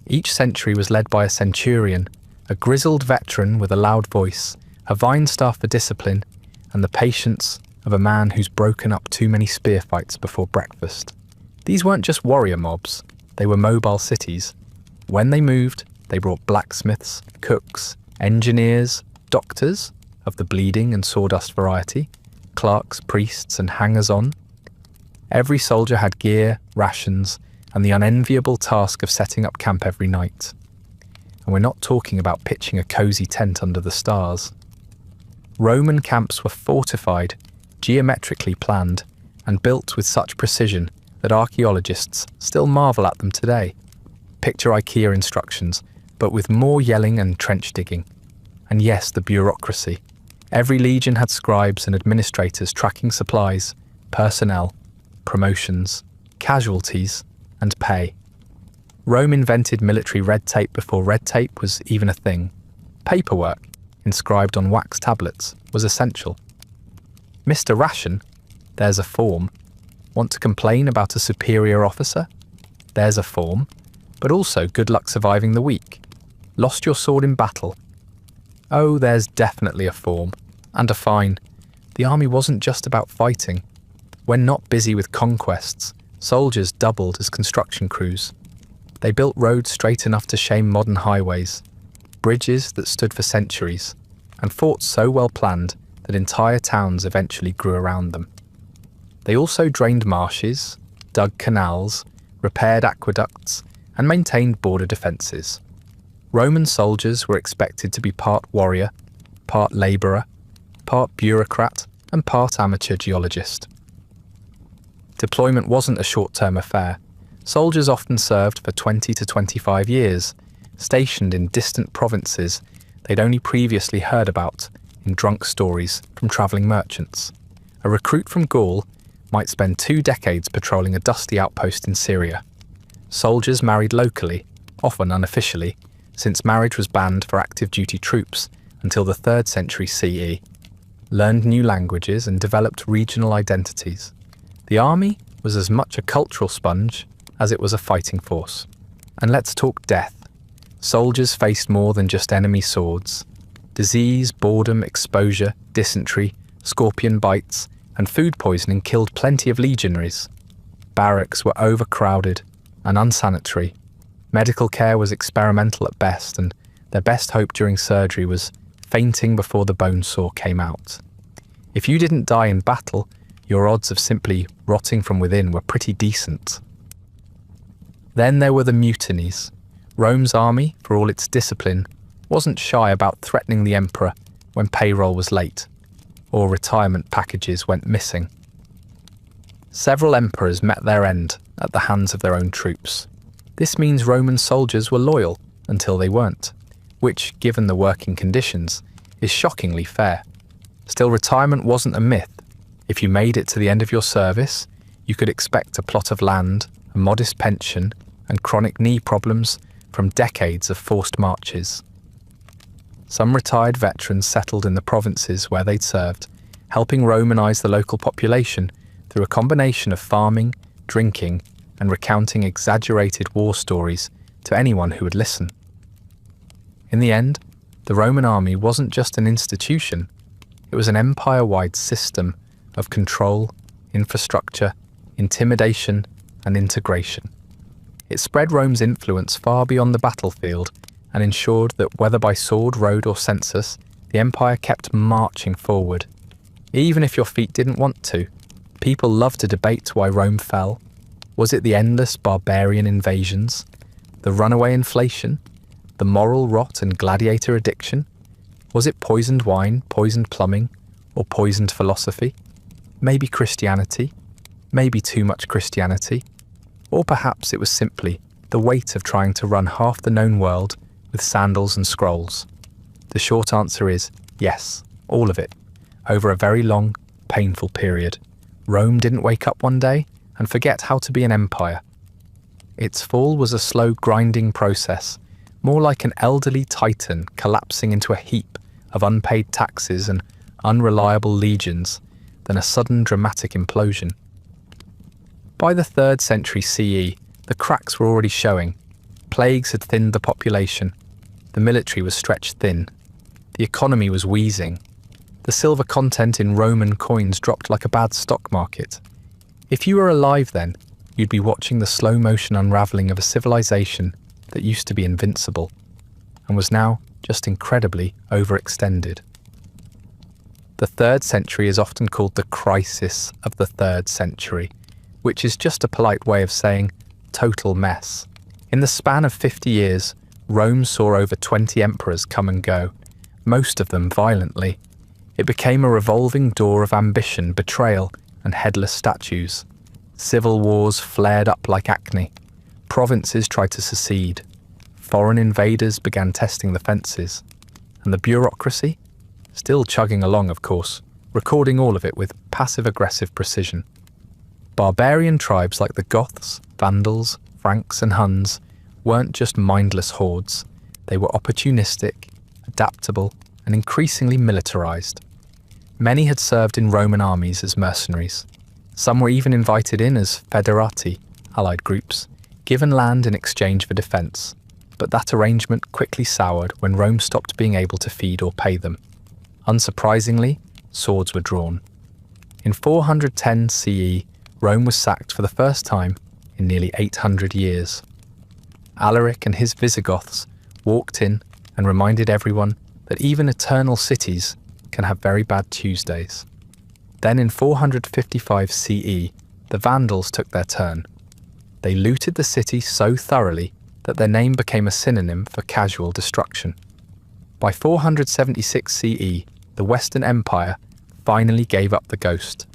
Each century was led by a centurion, a grizzled veteran with a loud voice, a vine staff for discipline, and the patience of a man who's broken up too many spear fights before breakfast. These weren't just warrior mobs, they were mobile cities. When they moved, they brought blacksmiths, cooks, engineers, doctors of the bleeding and sawdust variety, clerks, priests, and hangers-on. Every soldier had gear, rations, and the unenviable task of setting up camp every night. And we're not talking about pitching a cosy tent under the stars. Roman camps were fortified, geometrically planned, and built with such precision that archaeologists still marvel at them today. Picture IKEA instructions, but with more yelling and trench digging. And yes, the bureaucracy. Every legion had scribes and administrators tracking supplies, personnel, promotions, casualties, and pay. Rome invented military red tape before red tape was even a thing. Paperwork, inscribed on wax tablets, was essential. Mr. Ration, there's a form. Want to complain about a superior officer? There's a form. But also good luck surviving the week. Lost your sword in battle? Oh, there's definitely a form. And a fine. The army wasn't just about fighting. When not busy with conquests, soldiers doubled as construction crews. They built roads straight enough to shame modern highways, bridges that stood for centuries, and forts so well planned that entire towns eventually grew around them. They also drained marshes, dug canals, repaired aqueducts, and maintained border defences. Roman soldiers were expected to be part warrior, part labourer, part bureaucrat, and part amateur geologist. Deployment wasn't a short-term affair. Soldiers often served for 20 to 25 years, stationed in distant provinces they'd only previously heard about in drunk stories from travelling merchants. A recruit from Gaul might spend 2 decades patrolling a dusty outpost in Syria. Soldiers married locally, often unofficially, since marriage was banned for active duty troops until the 3rd century CE, learned new languages and developed regional identities. The army was as much a cultural sponge as it was a fighting force. And let's talk death. Soldiers faced more than just enemy swords. Disease, boredom, exposure, dysentery, scorpion bites, and food poisoning killed plenty of legionaries. Barracks were overcrowded and unsanitary. Medical care was experimental at best, and their best hope during surgery was fainting before the bone saw came out. If you didn't die in battle, your odds of simply rotting from within were pretty decent. Then there were the mutinies. Rome's army, for all its discipline, wasn't shy about threatening the emperor when payroll was late, or retirement packages went missing. Several emperors met their end at the hands of their own troops. This means Roman soldiers were loyal until they weren't, which, given the working conditions, is shockingly fair. Still, retirement wasn't a myth. If you made it to the end of your service, you could expect a plot of land, a modest pension, and chronic knee problems from decades of forced marches. Some retired veterans settled in the provinces where they'd served, helping Romanize the local population through a combination of farming, drinking, and recounting exaggerated war stories to anyone who would listen. In the end, the Roman army wasn't just an institution, it was an empire-wide system of control, infrastructure, intimidation, and integration. It spread Rome's influence far beyond the battlefield and ensured that whether by sword, road, or census, the empire kept marching forward. Even if your feet didn't want to, people loved to debate why Rome fell. Was it the endless barbarian invasions, the runaway inflation, the moral rot and gladiator addiction? Was it poisoned wine, poisoned plumbing, or poisoned philosophy? Maybe Christianity, maybe too much Christianity, or perhaps it was simply the weight of trying to run half the known world with sandals and scrolls. The short answer is yes, all of it, over a very long, painful period. Rome didn't wake up one day and forget how to be an empire. Its fall was a slow grinding process, more like an elderly titan collapsing into a heap of unpaid taxes and unreliable legions than a sudden dramatic implosion. By the 3rd century CE, the cracks were already showing. Plagues had thinned the population. The military was stretched thin. The economy was wheezing. The silver content in Roman coins dropped like a bad stock market. If you were alive then, you'd be watching the slow-motion unravelling of a civilization that used to be invincible and was now just incredibly overextended. The 3rd century is often called the crisis of the 3rd century, which is just a polite way of saying total mess. In the span of 50 years, Rome saw over 20 emperors come and go, most of them violently. It became a revolving door of ambition, betrayal, and headless statues. Civil wars flared up like acne. Provinces tried to secede. Foreign invaders began testing the fences. And the bureaucracy? Still chugging along, of course, recording all of it with passive-aggressive precision. Barbarian tribes like the Goths, Vandals, Franks, and Huns weren't just mindless hordes. They were opportunistic, adaptable, and increasingly militarized. Many had served in Roman armies as mercenaries. Some were even invited in as federati, allied groups, given land in exchange for defense. But that arrangement quickly soured when Rome stopped being able to feed or pay them. Unsurprisingly, swords were drawn. In 410 CE, Rome was sacked for the first time in nearly 800 years. Alaric and his Visigoths walked in and reminded everyone that even eternal cities can have very bad Tuesdays. Then in 455 CE, the Vandals took their turn. They looted the city so thoroughly that their name became a synonym for casual destruction. By 476 CE, the Western Empire finally gave up the ghost.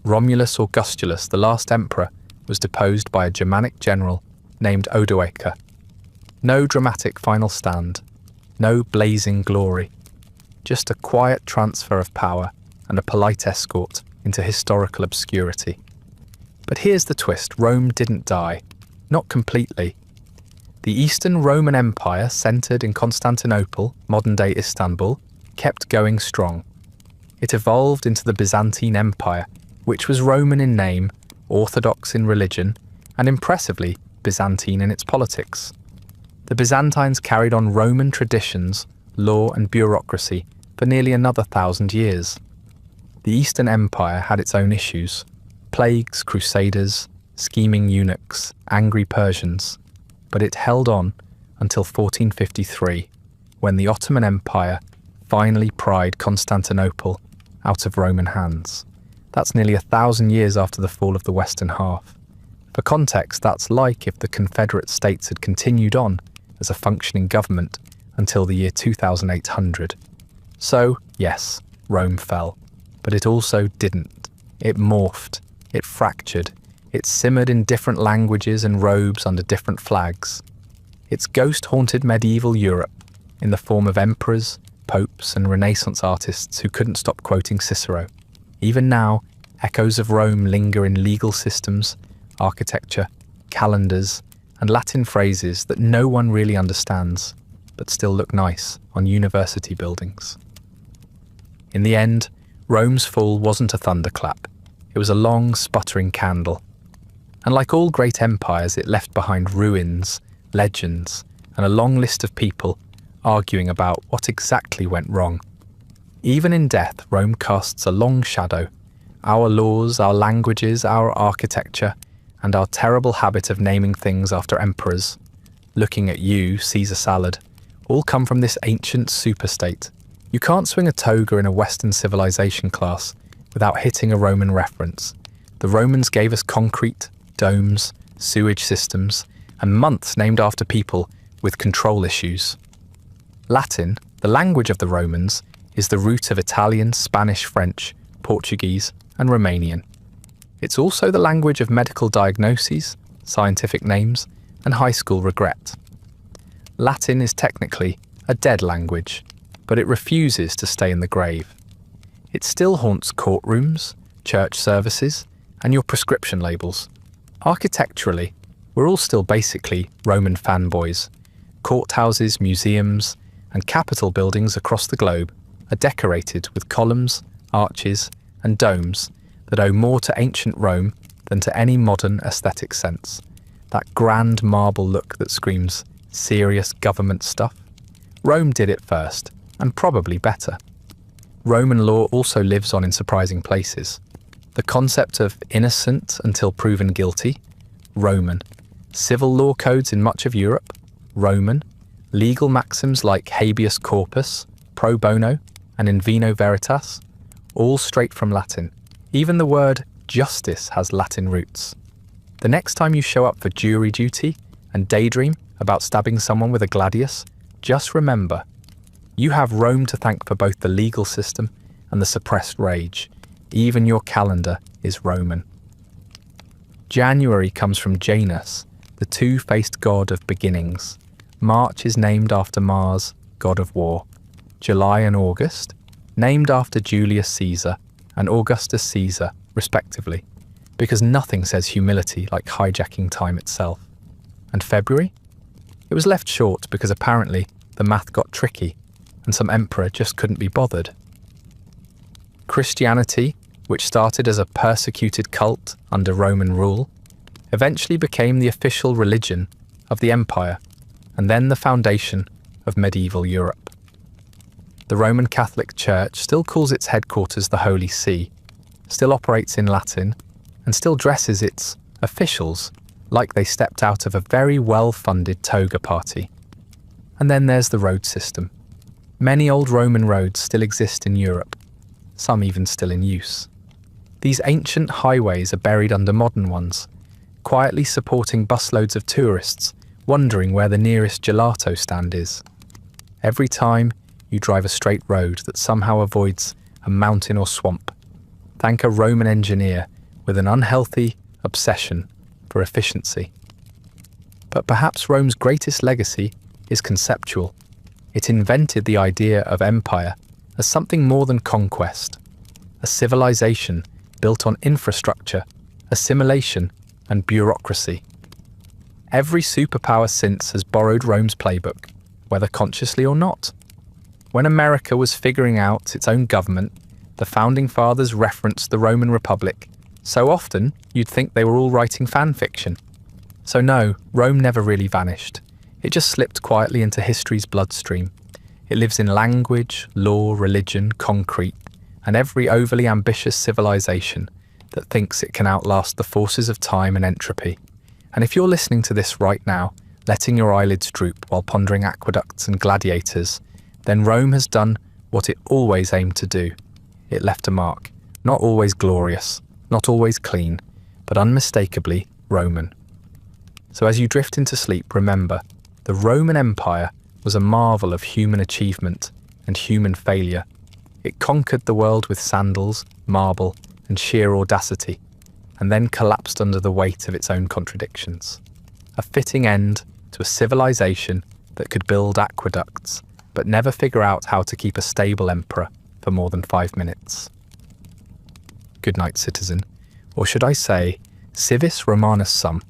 Romulus Augustulus, the last emperor, was deposed by a Germanic general named Odoacer. No dramatic final stand, no blazing glory, just a quiet transfer of power and a polite escort into historical obscurity. But here's the twist: Rome didn't die. Not completely. The Eastern Roman Empire, centered in Constantinople, modern-day Istanbul, kept going strong. It evolved into the Byzantine Empire, which was Roman in name, Orthodox in religion, and impressively Byzantine in its politics. The Byzantines carried on Roman traditions, law and bureaucracy for nearly another 1,000 years. The Eastern Empire had its own issues: plagues, crusaders, scheming eunuchs, angry Persians, but it held on until 1453, when the Ottoman Empire finally pried Constantinople out of Roman hands. That's nearly 1,000 years after the fall of the Western half. For context, that's like if the Confederate States had continued on as a functioning government until the year 2800. So, yes, Rome fell, but it also didn't. It morphed, it fractured, it simmered in different languages and robes under different flags. Its ghost haunted medieval Europe in the form of emperors, popes, and Renaissance artists who couldn't stop quoting Cicero. Even now, echoes of Rome linger in legal systems, architecture, calendars, and Latin phrases that no one really understands, but still look nice on university buildings. In the end, Rome's fall wasn't a thunderclap. It was a long, sputtering candle. And like all great empires, it left behind ruins, legends, and a long list of people arguing about what exactly went wrong. Even in death, Rome casts a long shadow. Our laws, our languages, our architecture, and our terrible habit of naming things after emperors, looking at you, Caesar salad, all come from this ancient superstate. You can't swing a toga in a Western civilization class without hitting a Roman reference. The Romans gave us concrete, domes, sewage systems, and months named after people with control issues. Latin, the language of the Romans, is the root of Italian, Spanish, French, Portuguese, and Romanian. It's also the language of medical diagnoses, scientific names, and high school regret. Latin is technically a dead language, but it refuses to stay in the grave. It still haunts courtrooms, church services, and your prescription labels. Architecturally, we're all still basically Roman fanboys. Courthouses, museums, and capitol buildings across the globe are decorated with columns, arches, and domes that owe more to ancient Rome than to any modern aesthetic sense. That grand marble look that screams serious government stuff. Rome did it first, and probably better. Roman law also lives on in surprising places. The concept of innocent until proven guilty, Roman. Civil law codes in much of Europe, Roman. Legal maxims like habeas corpus, pro bono, and in vino veritas, all straight from Latin. Even the word justice has Latin roots. The next time you show up for jury duty and daydream about stabbing someone with a gladius, just remember, you have Rome to thank for both the legal system and the suppressed rage. Even your calendar is Roman. January comes from Janus, the two-faced god of beginnings. March is named after Mars, god of war. July and August, named after Julius Caesar and Augustus Caesar, respectively, because nothing says humility like hijacking time itself. And February? It was left short because apparently the math got tricky and some emperor just couldn't be bothered. Christianity, which started as a persecuted cult under Roman rule, eventually became the official religion of the empire and then the foundation of medieval Europe. The Roman Catholic Church still calls its headquarters the Holy See, still operates in Latin, and still dresses its officials like they stepped out of a very well-funded toga party. And then there's the road system. Many old Roman roads still exist in Europe, some even still in use. These ancient highways are buried under modern ones, quietly supporting busloads of tourists wondering where the nearest gelato stand is. Every time you drive a straight road that somehow avoids a mountain or swamp, thank a Roman engineer with an unhealthy obsession for efficiency. But perhaps Rome's greatest legacy is conceptual. It invented the idea of empire as something more than conquest, a civilization built on infrastructure assimilation, and bureaucracy. Every superpower since has borrowed Rome's playbook, whether consciously or not. When America was figuring out its own government, the Founding Fathers referenced the Roman Republic so often you'd think they were all writing fan fiction. So no, Rome never really vanished. It just slipped quietly into history's bloodstream. It lives in language, law, religion, concrete, and every overly ambitious civilization that thinks it can outlast the forces of time and entropy. And if you're listening to this right now, letting your eyelids droop while pondering aqueducts and gladiators, then Rome has done what it always aimed to do. It left a mark, not always glorious, not always clean, but unmistakably Roman. So as you drift into sleep, remember, the Roman Empire was a marvel of human achievement and human failure. It conquered the world with sandals, marble, and sheer audacity, and then collapsed under the weight of its own contradictions. A fitting end to a civilization that could build aqueducts, but never figure out how to keep a stable emperor for more than 5 minutes. Good night, citizen, or should I say, civis Romanus sum.